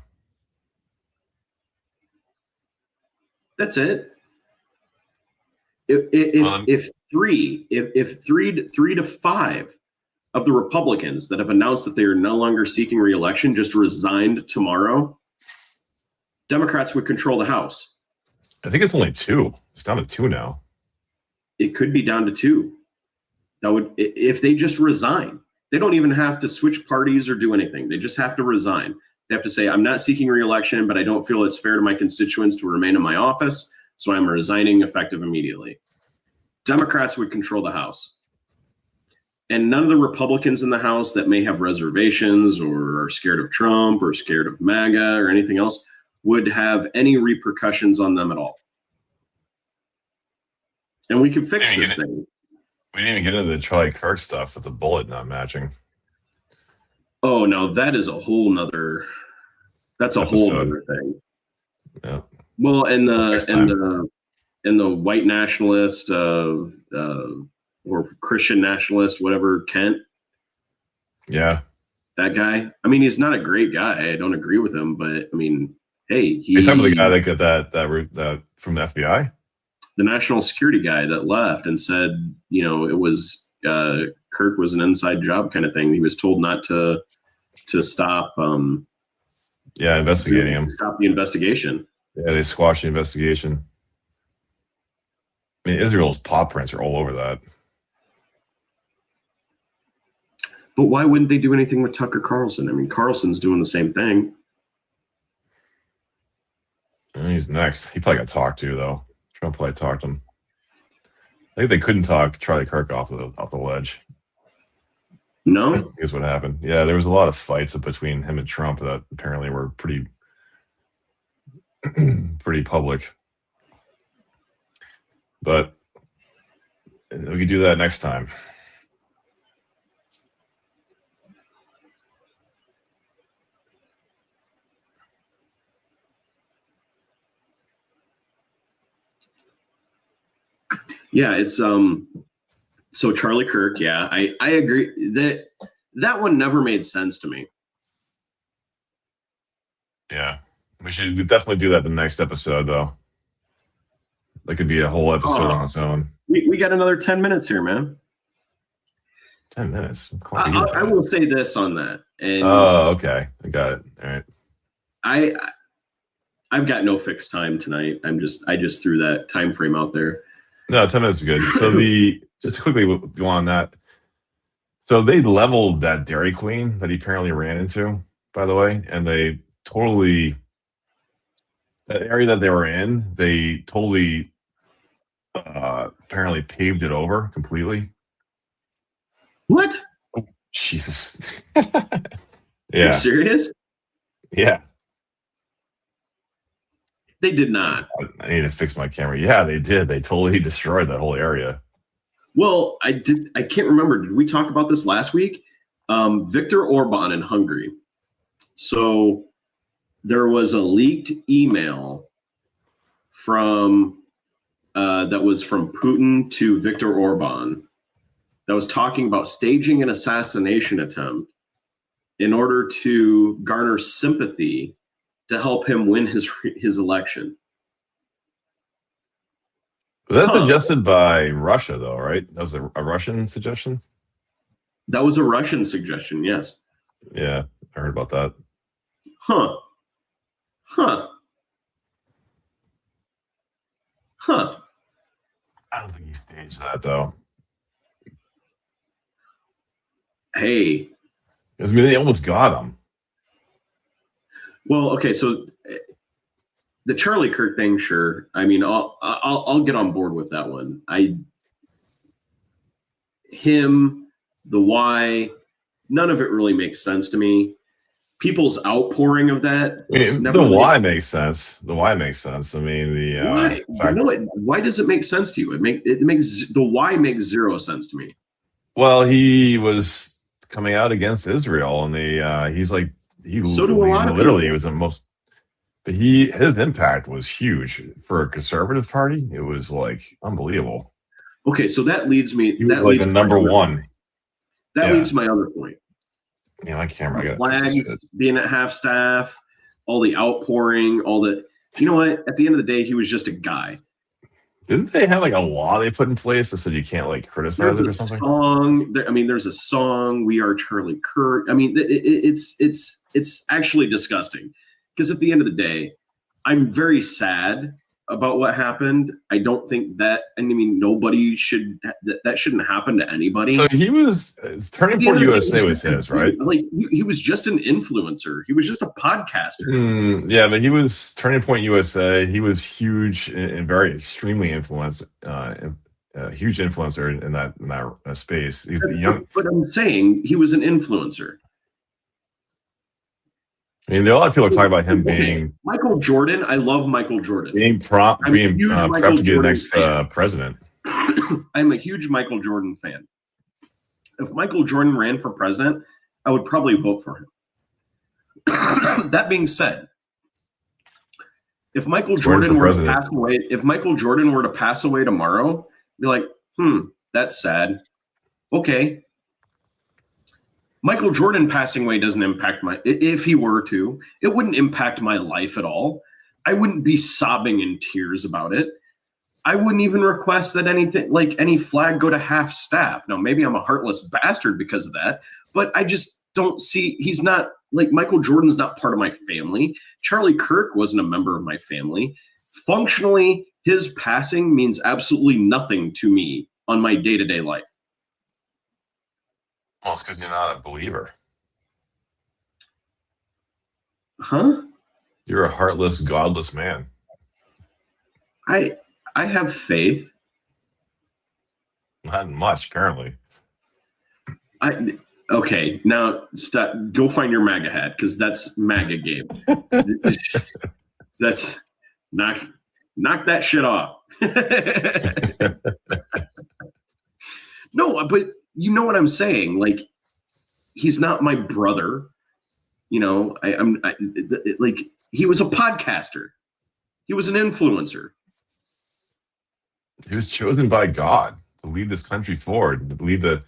That's it. If three to five of the Republicans that have announced that they are no longer seeking re-election just resigned tomorrow, Democrats would control the House. I think it's only two. It's down to two now. It could be down to two. That would, if they just resign. They don't even have to switch parties or do anything. They just have to resign. They have to say, I'm not seeking re-election, but I don't feel it's fair to my constituents to remain in my office, so I'm resigning effective immediately. Democrats would control the House. And none of the Republicans in the House that may have reservations or are scared of Trump or scared of MAGA or anything else would have any repercussions on them at all. And we can fix this thing. We didn't even get into the Charlie Kirk stuff with the bullet not matching. Oh no, that is a whole nother. That's a whole other thing. Yeah. Well, and the white nationalist or Christian nationalist, whatever, Kent. Yeah. That guy. I mean, he's not a great guy. I don't agree with him, but I mean, hey, You're talking about the guy that got that from the FBI? The national security guy that left and said, it was Kirk was an inside job kind of thing. He was told not to stop. Investigating him. Stop the investigation. Yeah, they squashed the investigation. I mean, Israel's paw prints are all over that. But why wouldn't they do anything with Tucker Carlson? I mean, Carlson's doing the same thing. He's next. He probably got talked to, though. Trump probably talked him. I think they couldn't talk Charlie Kirk off the ledge. No? Here's what happened. Yeah, there was a lot of fights between him and Trump that apparently were pretty public. But we could do that next time. Yeah, it's so Charlie Kirk, yeah, I agree that one never made sense to me. Yeah, we should definitely do that the next episode, though. That could be a whole episode on its own. We got another 10 minutes here, man. 10 minutes. I will say this on that. And oh, okay. I got it. All right. I've got no fixed time tonight. I just threw that time frame out there. No, 10 minutes is good. So just quickly go on that. So they leveled that Dairy Queen that he apparently ran into, by the way, and they totally that area that they were in, they totally apparently paved it over completely. What? Jesus. Are Yeah. you serious? Yeah. They did not. I need to fix my camera. Yeah, they did. They totally destroyed that whole area. Well, I can't remember. Did we talk about this last week? Viktor Orban in Hungary. So there was a leaked email from that was from Putin to Viktor Orban that was talking about staging an assassination attempt in order to garner sympathy to help him win his election. That's suggested by Russia, though, right? That was a Russian suggestion? That was a Russian suggestion, yes. Yeah, I heard about that. Huh. I don't think he staged that, though. Hey. I mean, they almost got him. Well, okay, so the Charlie Kirk thing, sure. I mean, I'll get on board with that one. The why, none of it really makes sense to me. People's outpouring of that. I mean, the why makes sense. The why makes sense. I mean, why does it make sense to you? The why makes zero sense to me. Well, he was coming out against Israel, and he's like so do a lot of literally people. He was the most. But his impact was huge for a conservative party. It was like unbelievable. Okay, so that leads me. He was like the number one. That leads to my other point. Yeah, my camera got flags, being at half staff, all the outpouring, all the. You know what? At the end of the day, he was just a guy. Didn't they have like a law they put in place that said you can't like criticize it or something? There's a song. We are Charlie Kirk. I mean, it's actually disgusting because at the end of the day, I'm very sad about what happened. I don't think that. I mean, nobody should. That shouldn't happen to anybody. So he was Turning Point USA was his, right? Like he was just an influencer. He was just a podcaster. Yeah, but he was Turning Point USA. He was huge and very extremely huge influencer in that space. He's young. But I'm saying he was an influencer. I mean, there are a lot of people talking about him being Michael Jordan. I love Michael Jordan. Being prepped to be the next president. I'm a huge Michael Jordan fan. If Michael Jordan ran for president, I would probably vote for him. That being said, if Michael Jordan were to pass away, tomorrow, be like, that's sad. Okay. Michael Jordan passing away doesn't impact if he were to, it wouldn't impact my life at all. I wouldn't be sobbing in tears about it. I wouldn't even request that any flag go to half staff. Now, maybe I'm a heartless bastard because of that, but I just don't see, he's not like Michael Jordan's not part of my family. Charlie Kirk wasn't a member of my family. Functionally, his passing means absolutely nothing to me on my day-to-day life. Well, it's because you're not a believer. Huh? You're a heartless, godless man. I have faith. Not much, apparently. Okay, now stop. Go find your MAGA hat because that's MAGA game. That's knock that shit off. No, but you know what I'm saying? Like, he's not my brother. You know, he was a podcaster. He was an influencer. He was chosen by God to lead this country forward, to lead the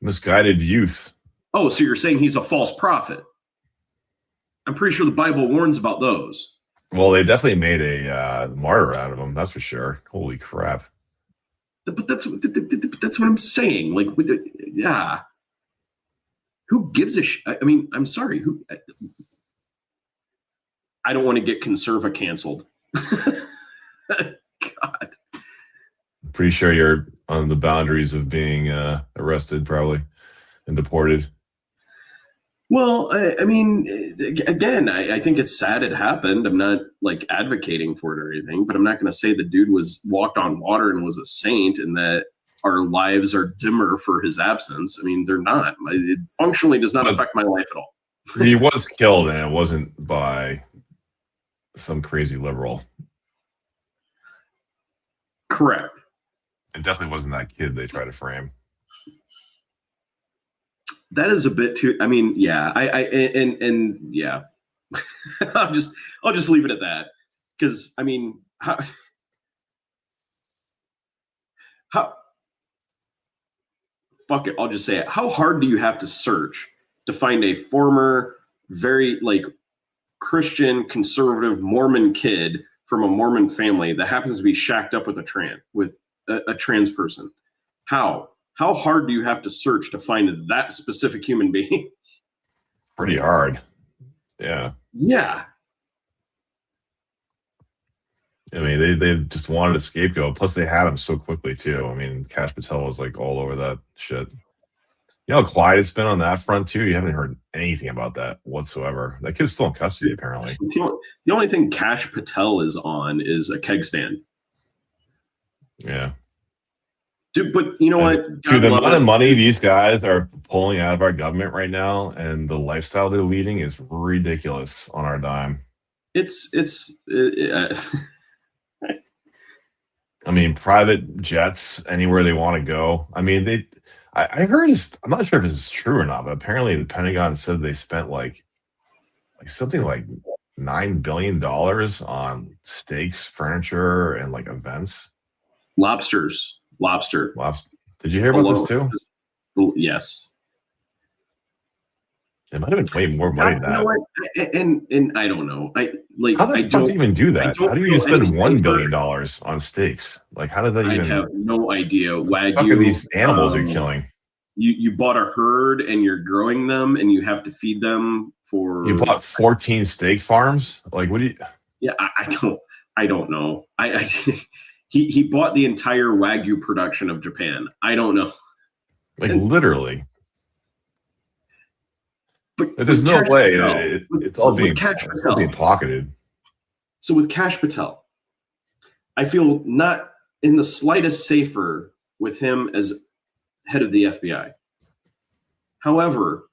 misguided youth. Oh, so you're saying he's a false prophet? I'm pretty sure the Bible warns about those. Well, they definitely made a martyr out of him. That's for sure. Holy crap! But that's what I'm saying. Like, yeah. Who gives a shit? I mean, I'm sorry. Who? I don't want to get Conserva canceled. God. Pretty sure you're on the boundaries of being arrested, probably, and deported. Well, I mean, again, I think it's sad it happened. I'm not like advocating for it or anything, but I'm not going to say the dude was walked on water and was a saint and that our lives are dimmer for his absence. I mean, they're not. It functionally does not affect my life at all. He was killed, and it wasn't by some crazy liberal. Correct. It definitely wasn't that kid they tried to frame. That is a bit too. I mean, yeah. And yeah. I'll just leave it at that, because I mean, how fuck it. I'll just say it. How hard do you have to search to find a former, very like Christian, conservative Mormon kid from a Mormon family that happens to be shacked up with a trans person? How hard do you have to search to find that specific human being? Pretty hard. Yeah. Yeah. I mean, they just wanted a scapegoat. Plus, they had him so quickly too. I mean, Kash Patel was like all over that shit. You know how quiet it's been on that front too. You haven't heard anything about that whatsoever. That kid's still in custody, apparently. The only thing Kash Patel is on is a keg stand. Yeah. Dude, but you know what? Dude, the amount of money these guys are pulling out of our government right now and the lifestyle they're leading is ridiculous on our dime. I mean, private jets anywhere they want to go. I mean, I heard this. I'm not sure if this is true or not, but apparently the Pentagon said they spent like something like $9 billion on steaks, furniture, and like events. Lobster. Did you hear about this too? Yes. It might have been way more money than that. You know what? And I don't know. How the fuck do you even do that? How do you just spend $1 billion on steaks? Like, how did that even? I have no idea. What the fuck are these animals you're killing? You bought a herd and you're growing them and you have to feed them for. You bought 14 steak farms? Like, what do you? Yeah, I don't know. He bought the entire Wagyu production of Japan. I don't know. Like, literally. But there's no way it's all being pocketed. So with Kash Patel, I feel not in the slightest safer with him as head of the FBI. However,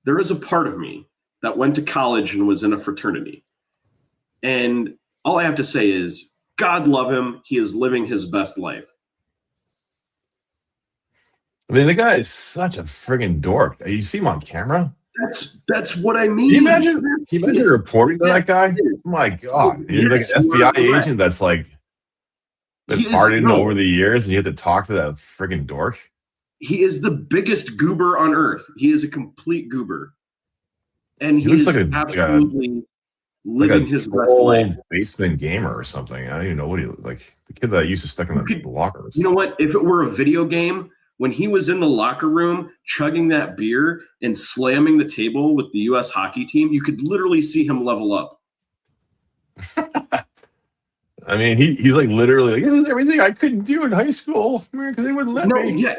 there is a part of me that went to college and was in a fraternity. And all I have to say is, God love him. He is living his best life. I mean, the guy is such a friggin' dork. You see him on camera? That's what I mean. Can you imagine reporting to that guy? Oh my God. You're like an FBI agent that's like been pardoned over the years and you have to talk to that friggin' dork? He is the biggest goober on earth. He is a complete goober. And he looks is like absolutely living his best life. Basement gamer or something. I don't even know what he looked like. The kid that used to stuck in the lockers. You know what? If it were a video game, when he was in the locker room chugging that beer and slamming the table with the U.S. hockey team, you could literally see him level up. I mean, he's like literally like, this is everything I couldn't do in high school because they wouldn't let me. Yeah,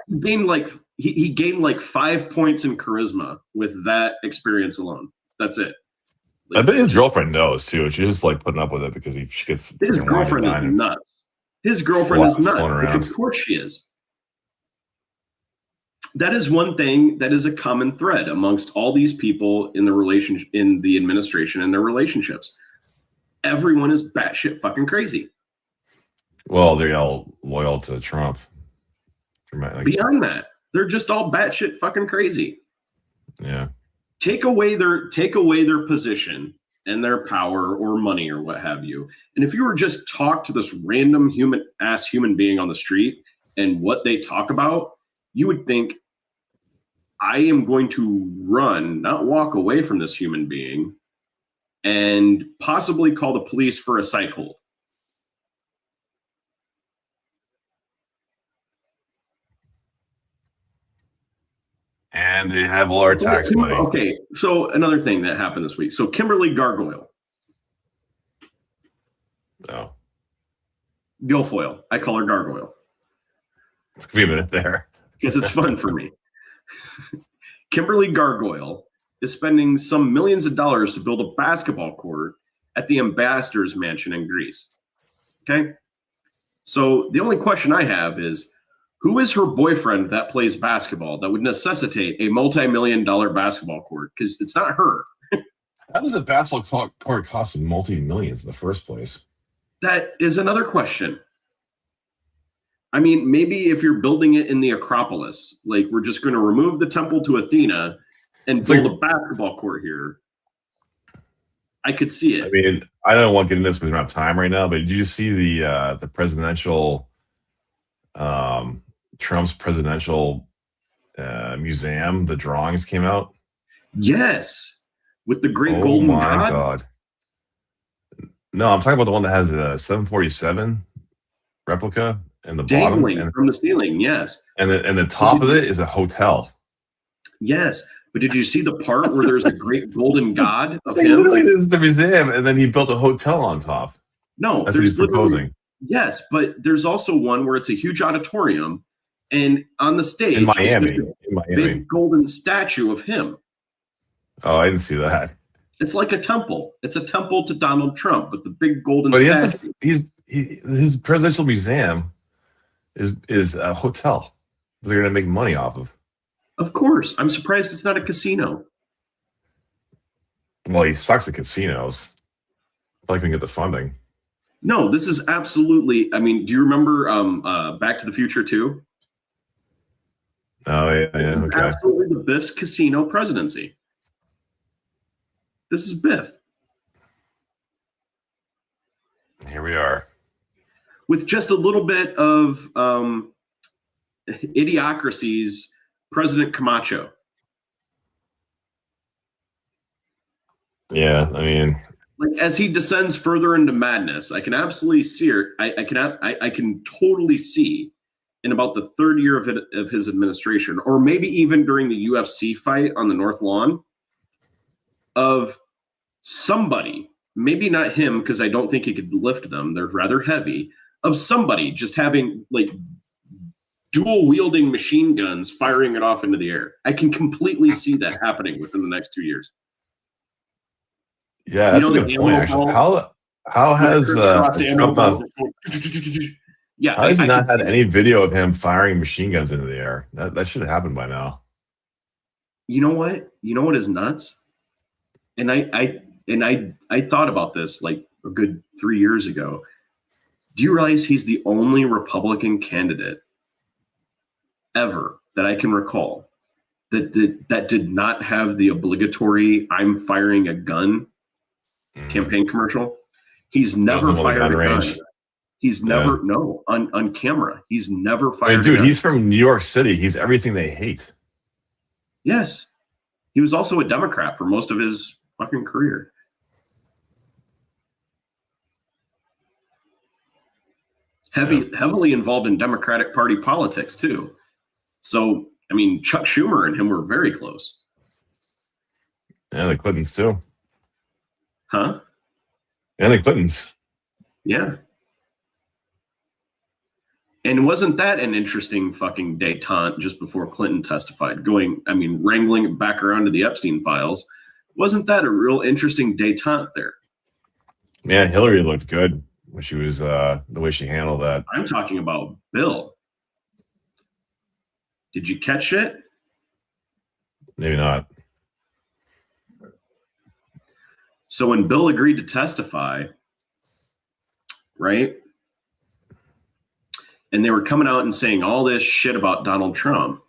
he gained like 5 points in charisma with that experience alone. That's it. I bet his girlfriend knows too. She's just like putting up with it because she gets his girlfriend is nuts. His girlfriend is nuts. Because of course she is. That is one thing that is a common thread amongst all these people in the relationship, in the administration and their relationships. Everyone is batshit fucking crazy. Well, they're all loyal to Trump. Beyond that, they're just all batshit fucking crazy. Yeah. Take away their position and their power or money or what have you. And if you were just talk to this random human being on the street and what they talk about, you would think, I am going to run, not walk away from this human being, and possibly call the police for a sight hold. And they have all our tax money. Okay, so another thing that happened this week. So Kimberly Gargoyle. No. Guilfoyle. I call her Gargoyle. Let's give me a minute there. Because it's fun for me. Kimberly Gargoyle is spending some millions of dollars to build a basketball court at the ambassador's mansion in Greece. Okay? So the only question I have is, who is her boyfriend that plays basketball that would necessitate a multi-million-dollar basketball court? Because it's not her. How does a basketball court cost multi-millions in the first place? That is another question. I mean, maybe if you're building it in the Acropolis, like we're just going to remove the temple to Athena and build a basketball court here, I could see it. I mean, I don't want to get into this because we don't have time right now, but did you see the presidential, Trump's presidential museum? The drawings came out. Yes, with the great golden god. Oh my god! No, I'm talking about the one that has a 747 replica in the dangling bottom from the ceiling. Yes, and the top of it is a hotel. Yes, but did you see the part where there's a great golden god of him? Literally, this is the museum, and then he built a hotel on top. No, that's what he's proposing. Yes, but there's also one where it's a huge auditorium, and on the stage in Miami, big golden statue of him. Oh, I didn't see that. It's like a temple. It's a temple to Donald Trump, but the big golden statue. His presidential museum is a hotel they're going to make money off of. Of course. I'm surprised it's not a casino. Well, he sucks at casinos. Probably couldn't get the funding. No, this is absolutely. I mean, do you remember Back to the Future 2? Oh, yeah. Okay. Absolutely the Biff's casino presidency. This is Biff. Here we are. With just a little bit of Idiocracy's President Camacho. Yeah, I mean, like as he descends further into madness, I can absolutely see it. I can totally see in about the third year of his administration, or maybe even during the UFC fight on the North Lawn, of somebody, maybe not him, because I don't think he could lift them. They're rather heavy. Of somebody just having like dual wielding machine guns firing it off into the air. I can completely see that happening within the next 2 years. Yeah, that's a good point. Actually, how has Trump not? Yeah, how has he not had any video of him firing machine guns into the air? That should have happened by now. You know what? You know what is nuts? And I thought about this like a good 3 years ago. Do you realize he's the only Republican candidate ever that I can recall that did not have the obligatory "I'm firing a gun" campaign commercial? He's never fired a gun. He's never on camera. He's never fired. Dude, he's from New York City. He's everything they hate. Yes, he was also a Democrat for most of his fucking career. Heavily involved in Democratic Party politics too. So, I mean, Chuck Schumer and him were very close. Yeah, the Clintons too. Huh? And the Clintons. Yeah. And wasn't that an interesting fucking detente just before Clinton testified? Wrangling it back around to the Epstein files. Wasn't that a real interesting detente there? Man, Hillary looked good when she was the way she handled that. I'm talking about Bill. Did you catch it? Maybe not. So when Bill agreed to testify, right? And they were coming out and saying all this shit about Donald Trump.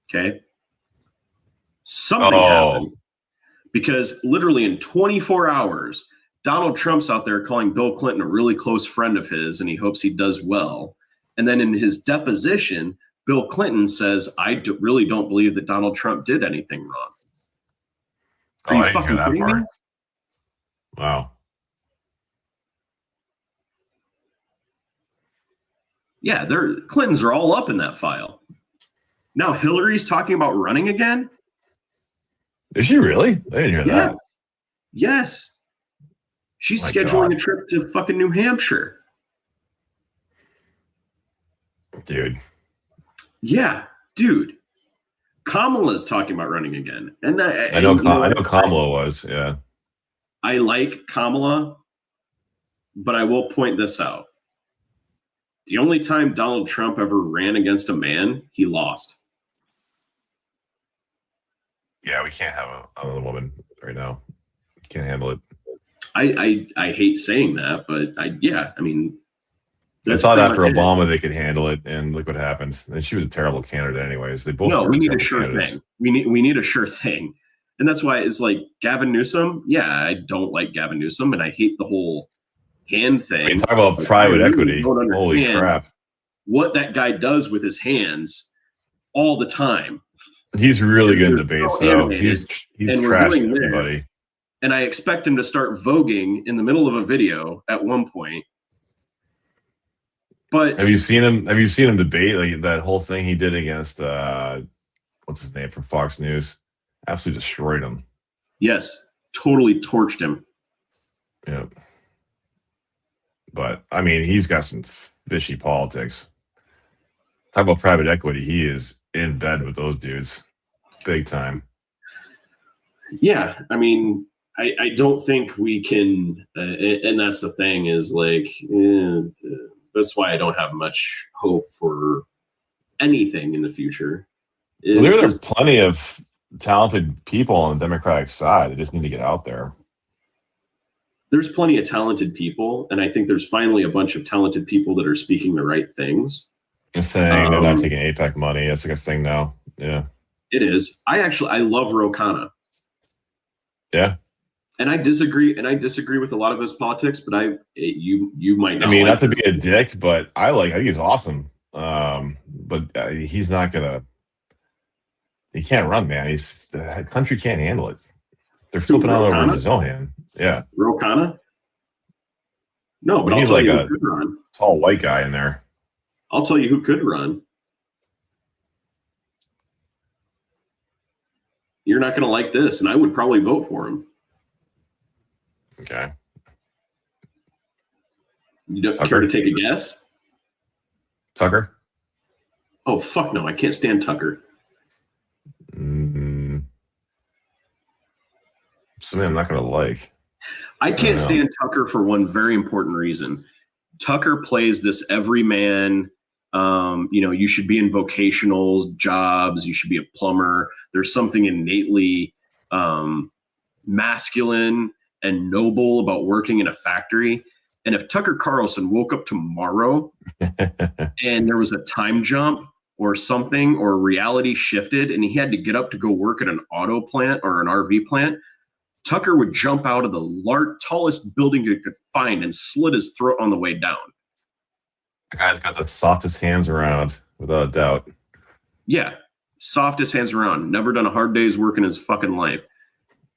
Okay. Something happened Because literally in 24 hours, Donald Trump's out there calling Bill Clinton a really close friend of his, and he hopes he does well. And then in his deposition, Bill Clinton says, really don't believe that Donald Trump did anything wrong. Are you I didn't hear that kidding part. me? Wow. Yeah, Clintons are all up in that file. Now Hillary's talking about running again? Is she really? I didn't hear that. Yes. She's My scheduling God. a trip to fucking New Hampshire. Dude. Yeah, dude. Kamala's talking about running again. And I know Kamala was, yeah. I like Kamala, but I will point this out. The only time Donald Trump ever ran against a man, he lost. Yeah, we can't have another woman right now. Can't handle it. I hate saying that, but I mean, I that's thought pretty after much it. Obama they could handle it, and look what happened. And she was a terrible candidate, anyways. They both. No, were we need a terrible sure candidates. thing. We need a sure thing, and that's why it's like Gavin Newsom. Yeah, I don't like Gavin Newsom, and I hate the whole hand thing. We talk about Like, private I really equity. don't Holy understand crap! what that guy does with his hands all the time. He's really good in They're debates, so though. animated, He's and we're trashing doing this. everybody. And I expect him to start voguing in the middle of a video at one point. But Have you seen him? Have you seen him debate like that whole thing he did against what's his name from Fox News? Absolutely destroyed him. yes, totally torched him. Yeah. But I mean, he's got some fishy politics. Talk about private equity. He is in bed with those dudes, big time. Yeah, I mean, I don't think we can, and that's the thing is like, that's why I don't have much hope for anything in the future. So there are plenty of talented people on the Democratic side. They just need to get out there. There's plenty of talented people, and I think there's finally a bunch of talented people that are speaking the right things. And saying they're not taking APEC money. That's like a thing now. Yeah. It is. I love Ro Khanna. Yeah. And I disagree with a lot of his politics, but you might not. I mean, like not to be a dick, but I think he's awesome. But he's not gonna. He can't run, man. The country can't handle it. They're flipping out over his own hand. Yeah. Ro Khanna? No, but We I'll need tell like you a who could run. tall white guy in there. I'll tell you who could run. You're not going to like this, and I would probably vote for him. Okay. You don't Tucker? care to take a guess? Tucker? Oh, fuck no. I can't stand Tucker. Something I'm not going to like. I can't know. stand Tucker for one very important reason. Tucker plays this everyman, you should be in vocational jobs. You should be a plumber. There's something innately masculine and noble about working in a factory. And if Tucker Carlson woke up tomorrow and there was a time jump or something, or reality shifted and he had to get up to go work at an auto plant or an RV plant, Tucker would jump out of the tallest building he could find and slit his throat on the way down. The guy's got the softest hands around, without a doubt. Yeah. Softest hands around. Never done a hard day's work in his fucking life.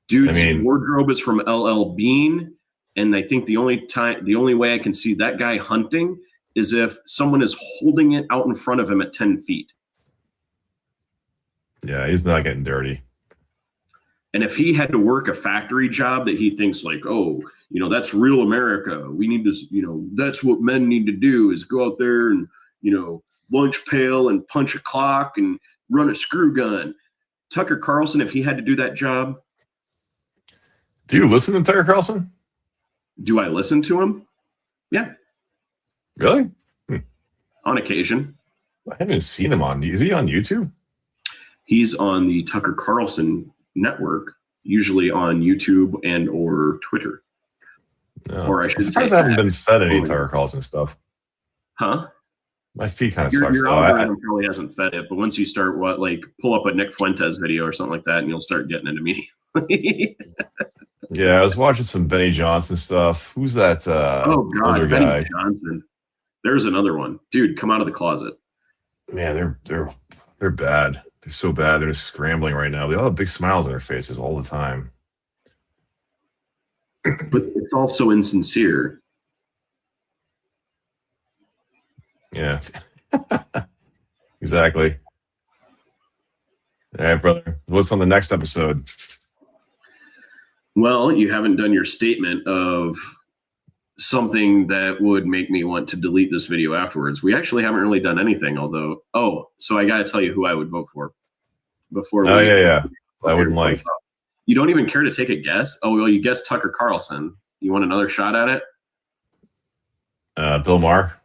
Dude's wardrobe is from LL Bean. And I think the only way I can see that guy hunting is if someone is holding it out in front of him at 10 feet. Yeah, he's not getting dirty. And if he had to work a factory job that he thinks like, oh, that's real America. We need to, that's what men need to do is go out there and, lunch pail and punch a clock and run a screw gun. Tucker Carlson, if he had to do that job. Do you listen to Tucker Carlson? Do I listen to him? Yeah. Really? On occasion. I haven't seen him on. Is he on YouTube? He's on the Tucker Carlson network, usually on YouTube and or Twitter. No. Or I should say, I haven't been fed any Tucker Carlson stuff. Huh? My feed kind of Your, sucks your though. algorithm probably hasn't fed it, but once you start pull up a Nick Fuentes video or something like that, and you'll start getting it immediately. Yeah, I was watching some Benny Johnson stuff. Who's that Oh older God, Benny guy? Johnson. There's another one, dude. Come out of the closet. Man, they're bad. They're so bad. They're just scrambling right now. They all have big smiles on their faces all the time. But it's also insincere. Yeah, exactly. All right, brother. What's on the next episode? Well, you haven't done your statement of something that would make me want to delete this video afterwards. We actually haven't really done anything, although, so I got to tell you who I would vote for before. Oh, yeah. I wouldn't like. You don't even care to take a guess? Oh, well, you guessed Tucker Carlson. You want another shot at it? Bill Maher.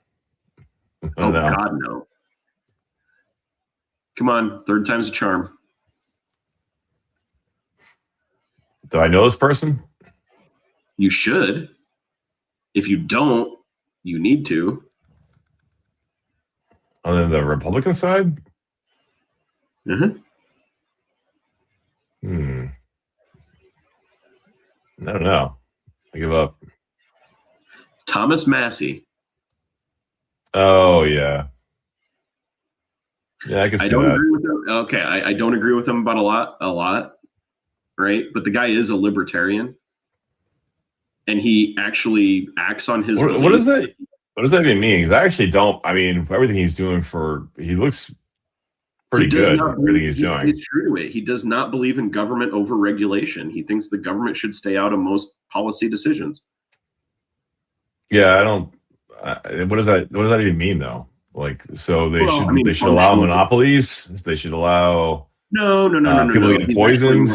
Oh, no. God, no. Come on. Third time's a charm. Do I know this person? You should. If you don't, you need to. On the Republican side? Mm-hmm. I don't know. I give up. Thomas Massey. Oh, yeah. Yeah, I can see I don't that. agree with him. Okay, I don't agree with him about a lot, right? But the guy is a libertarian, and he actually acts on his. What is that? What does that even mean? Because I actually don't. I mean, everything he's doing he looks pretty good. Everything he's doing. It's true to it. He does not believe in government over-regulation. He thinks the government should stay out of most policy decisions. Yeah, I don't. What does that even mean, though? Like, so they should allow monopolies. They should allow. No. People get poisoned.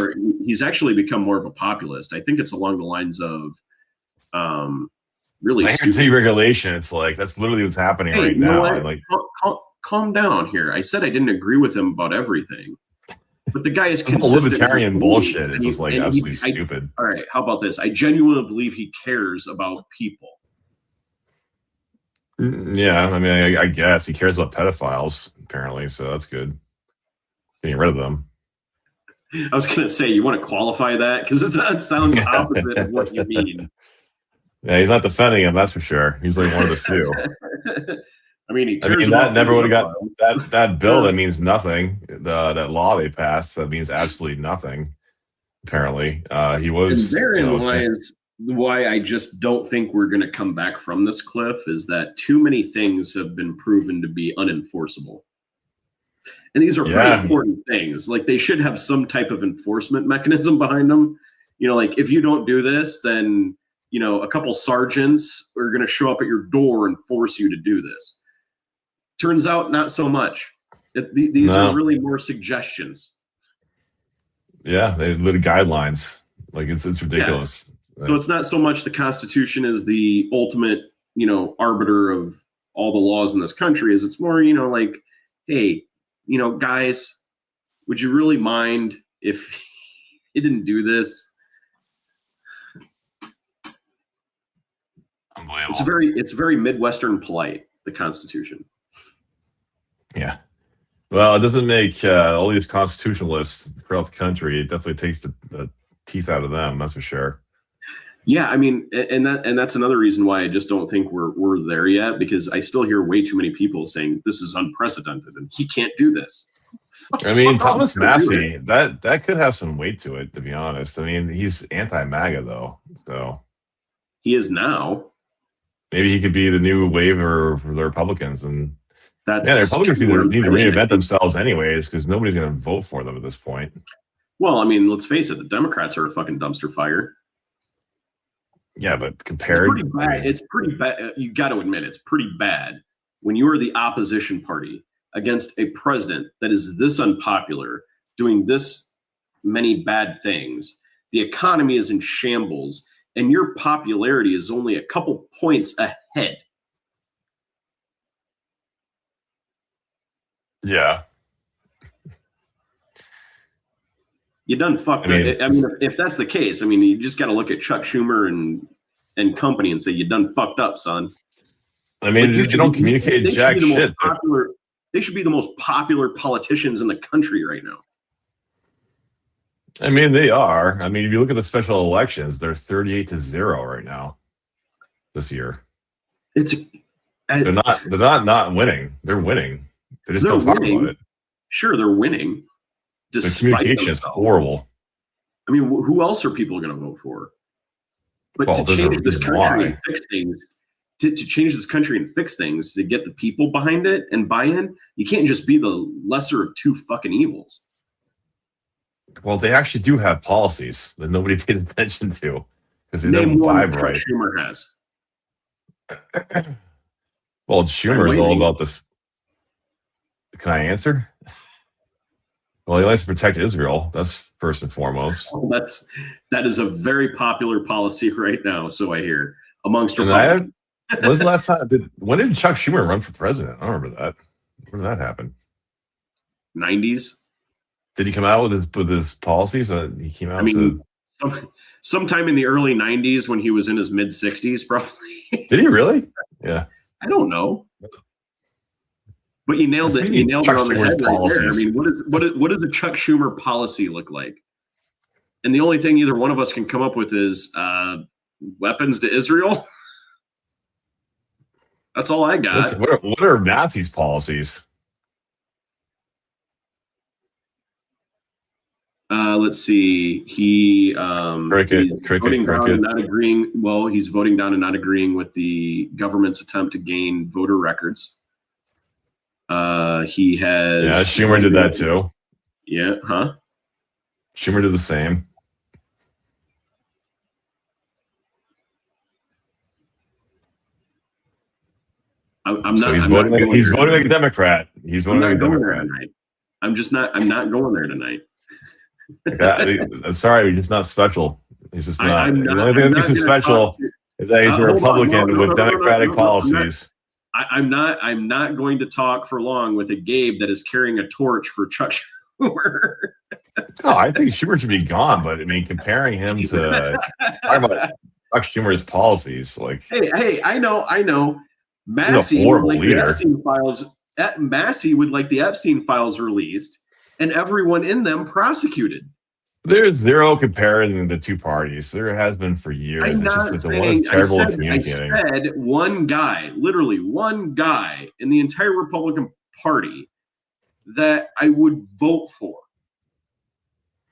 He's actually become more of a populist. I think it's along the lines of, really. Deregulation. It's like that's literally what's happening right now. Like, calm down here. I said I didn't agree with him about everything, but the guy is consistent. Libertarian bullshit. It's just like absolutely stupid. All right, how about this? I genuinely believe he cares about people. Yeah, I mean, I guess he cares about pedophiles, apparently, so that's good. Getting rid of them. I was going to say, you want to qualify that? Because it sounds opposite of what you mean. Yeah, he's not defending him, that's for sure. He's like one of the few. I mean, that never would have got that bill. That means nothing. That law they passed, that means absolutely nothing. Apparently, he was. And therein lies why I just don't think we're going to come back from this cliff, is that too many things have been proven to be unenforceable. And these are pretty important things. Like, they should have some type of enforcement mechanism behind them. You know, like, if you don't do this, then, you know, a couple sergeants are going to show up at your door and force you to do this. Turns out not so much. These are really more suggestions. Yeah, they lit guidelines. Like, it's ridiculous. Yeah. So it's not so much the Constitution is the ultimate, you know, arbiter of all the laws in this country, as it's more, you know, like, hey, you know, guys, would you really mind if you didn't do this? Unbelievable. It's very Midwestern polite, the Constitution. Yeah. Well, it doesn't make all these constitutionalists throughout the country. It definitely takes the teeth out of them. That's for sure. Yeah, I mean, and that's another reason why I just don't think we're there yet, because I still hear way too many people saying this is unprecedented and he can't do this. I mean, Thomas Massey, that could have some weight to it, to be honest. I mean, he's anti-MAGA though, so he is now. Maybe he could be the new waiver for the Republicans, and the Republicans need to reinvent themselves anyways, because nobody's going to vote for them at this point. Well, I mean, let's face it, the Democrats are a fucking dumpster fire. Yeah, but compared, it's pretty bad. You got to admit, it's pretty bad when you are the opposition party against a president that is this unpopular, doing this many bad things. The economy is in shambles, and your popularity is only a couple points ahead. Yeah. You done fucked up. I mean, if that's the case, I mean, you just got to look at Chuck Schumer and company and say, you done fucked up, son. I mean, Like, they don't communicate jack shit. They should be the most popular politicians in the country right now. I mean, they are. I mean, if you look at the special elections, they're 38-0 right now this year. They're not winning. They're winning. They just don't talk about it. Sure, they're winning. The communication is horrible. I mean, who else are people going to vote for? But to change this country and fix things, to change this country and fix things, to get the people behind it and buy in, you can't just be the lesser of two fucking evils. Well, they actually do have policies that nobody pays attention to because they Name don't one vibe Chuck right. Schumer has. Well, Schumer is all about the. Can I answer? Well, he likes to protect Israel. That's first and foremost. Well, that is a very popular policy right now. So I hear amongst Republicans. When was the last time? When did Chuck Schumer run for president? I don't remember that. When did that happen? 90s. Did he come out with his policies? He came out. Sometime in the early 90s when he was in his mid 60s, probably. Did he really? Yeah. I don't know. But you nailed it. You nailed it on the head right there. I mean, what does a Chuck Schumer policy look like? And the only thing either one of us can come up with is weapons to Israel. That's all I got. What are Nazis' policies? Let's see. He's voting down and not agreeing. Well, he's voting down and not agreeing with the government's attempt to gain voter records. He has. Yeah, Schumer did that too. Yeah, huh? Schumer did the same. I'm not. He's voting like a Democrat. He's voting like a Democrat. I'm not going there tonight. Sorry, he's just not special. He's just not. The only thing that makes him special is that he's a Republican with Democratic policies. I'm not going to talk for long with a Gabe that is carrying a torch for Chuck Schumer. Oh, I think Schumer should be gone, but I mean, comparing him to talking about Chuck Schumer's policies, like, hey, I know. Massey would like the Epstein files. Massey would like the Epstein files released, and everyone in them prosecuted. There's zero comparing the two parties. There has been for years. It's just that the one is terrible at communicating. I said one guy, literally one guy in the entire Republican Party that I would vote for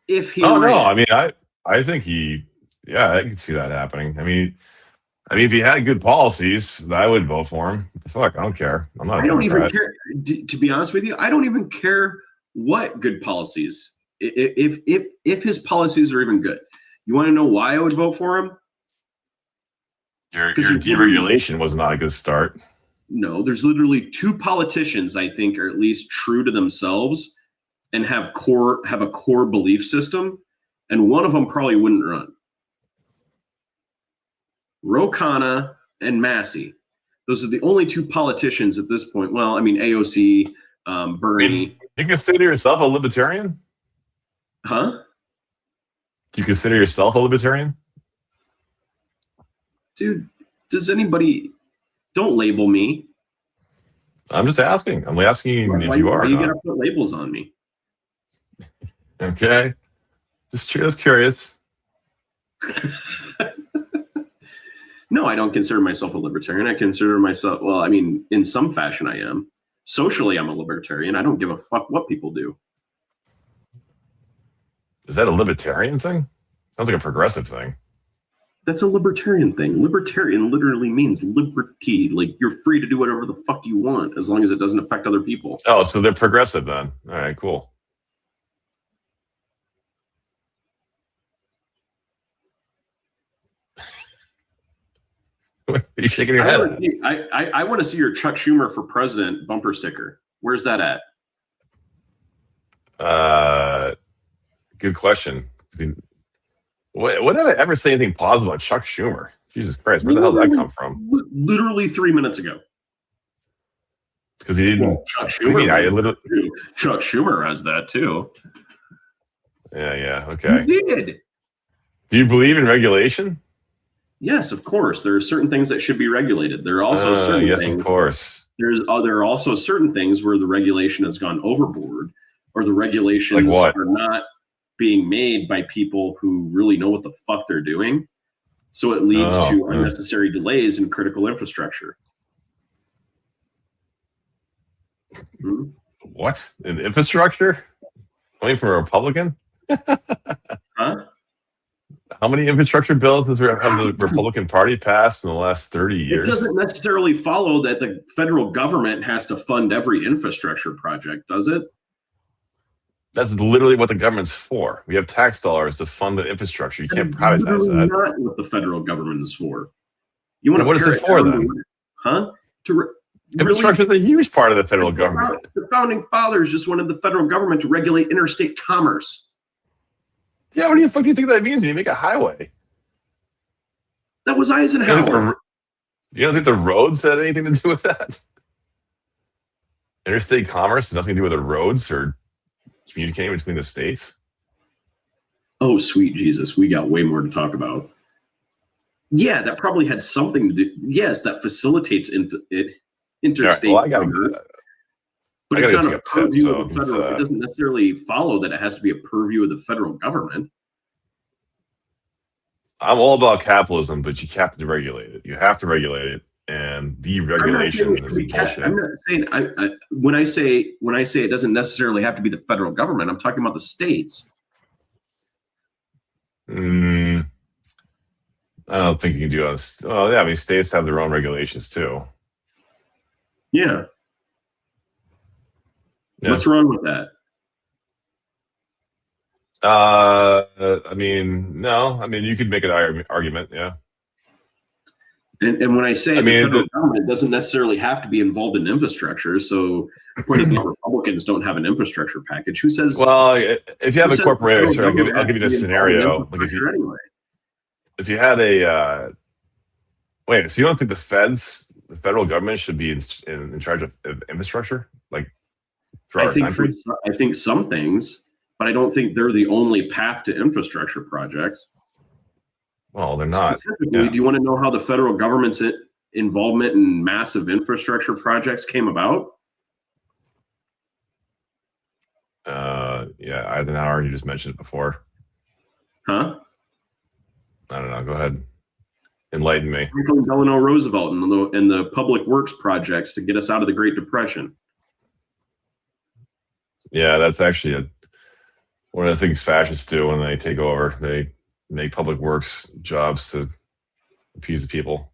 if he. Oh ran. No, I mean I think I can see that happening. I mean, if he had good policies, I would vote for him. What the fuck, I don't care. I don't even care. To be honest with you, I don't even care what good policies. If his policies are even good, you want to know why I would vote for him? Your deregulation was not a good start. No, there's literally two politicians I think are at least true to themselves and have a core belief system, and one of them probably wouldn't run. Ro Khanna and Massey. Those are the only two politicians at this point. Well, I mean, AOC, Bernie. You consider yourself a libertarian? Huh? Do you consider yourself a libertarian? Dude, does anybody... Don't label me. I'm just asking. I'm asking you if you are. Why you gotta put labels on me? Okay. Just curious. No, I don't consider myself a libertarian. I consider myself, well, I mean, in some fashion I am. Socially, I'm a libertarian. I don't give a fuck what people do. Is that a libertarian thing? Sounds like a progressive thing. That's a libertarian thing. Libertarian literally means liberty. Like, you're free to do whatever the fuck you want as long as it doesn't affect other people. Oh, so they're progressive then. All right, cool. Are you shaking your head? I want to see your Chuck Schumer for president bumper sticker. Where's that at? Good question. When did I ever say anything positive about Chuck Schumer? Jesus Christ, where the hell did that come from? Literally 3 minutes ago. Because he didn't. Well, Chuck Schumer. Chuck Schumer has that too. Yeah. Okay. He did. Do you believe in regulation? Yes, of course. There are certain things that should be regulated. There are also certain yes, things. of course. There are also certain things where the regulation has gone overboard, or the regulations Like what? are not being made by people who really know what the fuck they're doing. So it leads to unnecessary delays in critical infrastructure. Hmm? What? In infrastructure? Coming from a Republican? Huh? How many infrastructure bills have the Republican Party passed in the last 30 years? It doesn't necessarily follow that the federal government has to fund every infrastructure project, does it? That's literally what the government's for. We have tax dollars to fund the infrastructure. You can't privatize that. Not what the federal government is for. You want What is it for then? Huh? Infrastructure is a huge part of the federal government. The founding fathers just wanted the federal government to regulate interstate commerce. Yeah, what the fuck do you think that means when you make a highway? That was Eisenhower. You don't think the roads had anything to do with that? Interstate commerce has nothing to do with the roads or communicating between the states? Oh, sweet Jesus. We got way more to talk about. Yeah, that probably had something to do. Yes, that facilitates interstate commerce. But it's not a purview of the federal. It doesn't necessarily follow that it has to be a purview of the federal government. I'm all about capitalism, but you have to regulate it. You have to regulate it, and deregulation is bullshit. I'm not saying when I say it doesn't necessarily have to be the federal government. I'm talking about the states. I don't think you can do it. Well, yeah, I mean, states have their own regulations too. Yeah. What's wrong with that? I mean, no. I mean, you could make an argument, yeah. And when I say the federal government doesn't necessarily have to be involved in infrastructure, so pointing out Republicans don't have an infrastructure package. Who says? Well, if you have a corporation, I'll give you this scenario. Like if you had a wait, so you don't think the federal government should be in charge of infrastructure, like? I think some things, but I don't think they're the only path to infrastructure projects. Well, they're not. Specifically, do you want to know how the federal government's involvement in massive infrastructure projects came about? Yeah, Eisenhower, you just mentioned it before. Huh? I don't know. Go ahead. Enlighten me. Franklin Delano Roosevelt and the public works projects to get us out of the Great Depression. Yeah, that's actually one of the things fascists do when they take over. They make public works jobs to appease the people.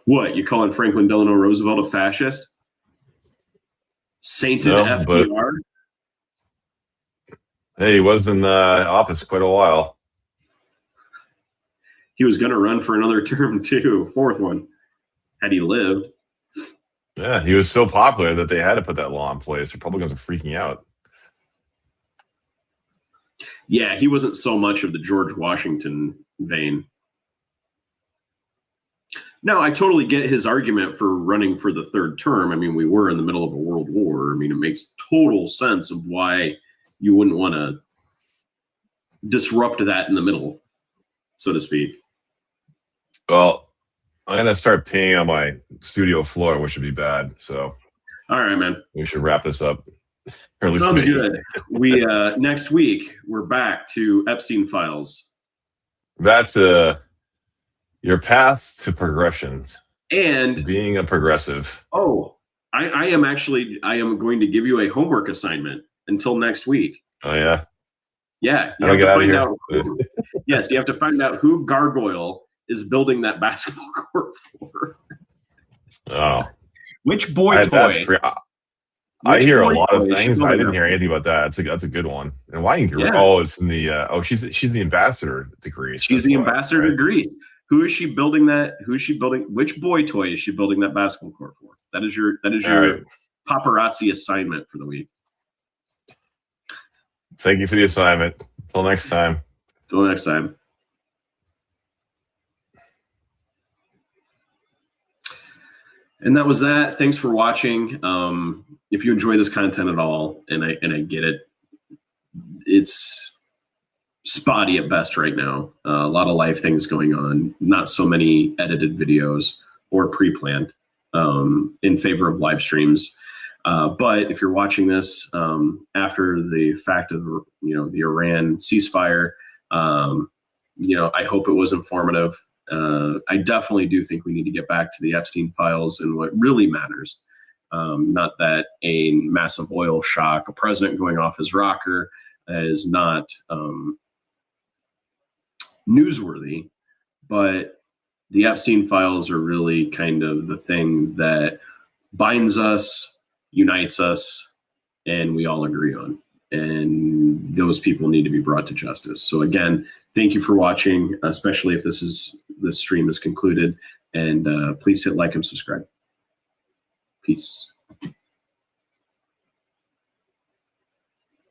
What, you calling Franklin Delano Roosevelt a fascist? Sainted FDR? Hey, he was in office quite a while. He was going to run for another term too, fourth one, had he lived. Yeah, he was so popular that they had to put that law in place. Republicans are freaking out. Yeah, he wasn't so much of the George Washington vein. Now, I totally get his argument for running for the third term. I mean, we were in the middle of a world war. I mean, it makes total sense of why you wouldn't want to disrupt that in the middle, so to speak. Well, I'm going to start peeing on my studio floor, which would be bad. So, all right, man. We should wrap this up. Sounds good. We next week we're back to Epstein Files. That's your path to progression and to being a progressive. Oh, I am going to give you a homework assignment until next week. Oh yeah. Yeah. You have to find out. Yes, you have to find out who Gargoyle is building that basketball court for. Oh. Which boy toy? I hear a lot of things. I didn't hear anything about that. That's a good one. And why? Oh, it's in the she's the ambassador to Greece. She's the ambassador to Greece. Who is she building that? Who is she building? Which boy toy is she building that basketball court for? That is your paparazzi assignment for the week. Thank you for the assignment. Till next time. Till next time. And that was that. Thanks for watching. If you enjoy this content at all, and I get it, it's spotty at best right now. A lot of live things going on, not so many edited videos or pre-planned in favor of live streams. But if you're watching this after the fact of the Iran ceasefire, I hope it was informative. I definitely do think we need to get back to the Epstein files and what really matters. Not that a massive oil shock, a president going off his rocker, is not newsworthy, but the Epstein files are really kind of the thing that binds us, unites us, and we all agree on. And those people need to be brought to justice. So again, thank you for watching, especially if this stream is concluded. And please hit like and subscribe. Peace.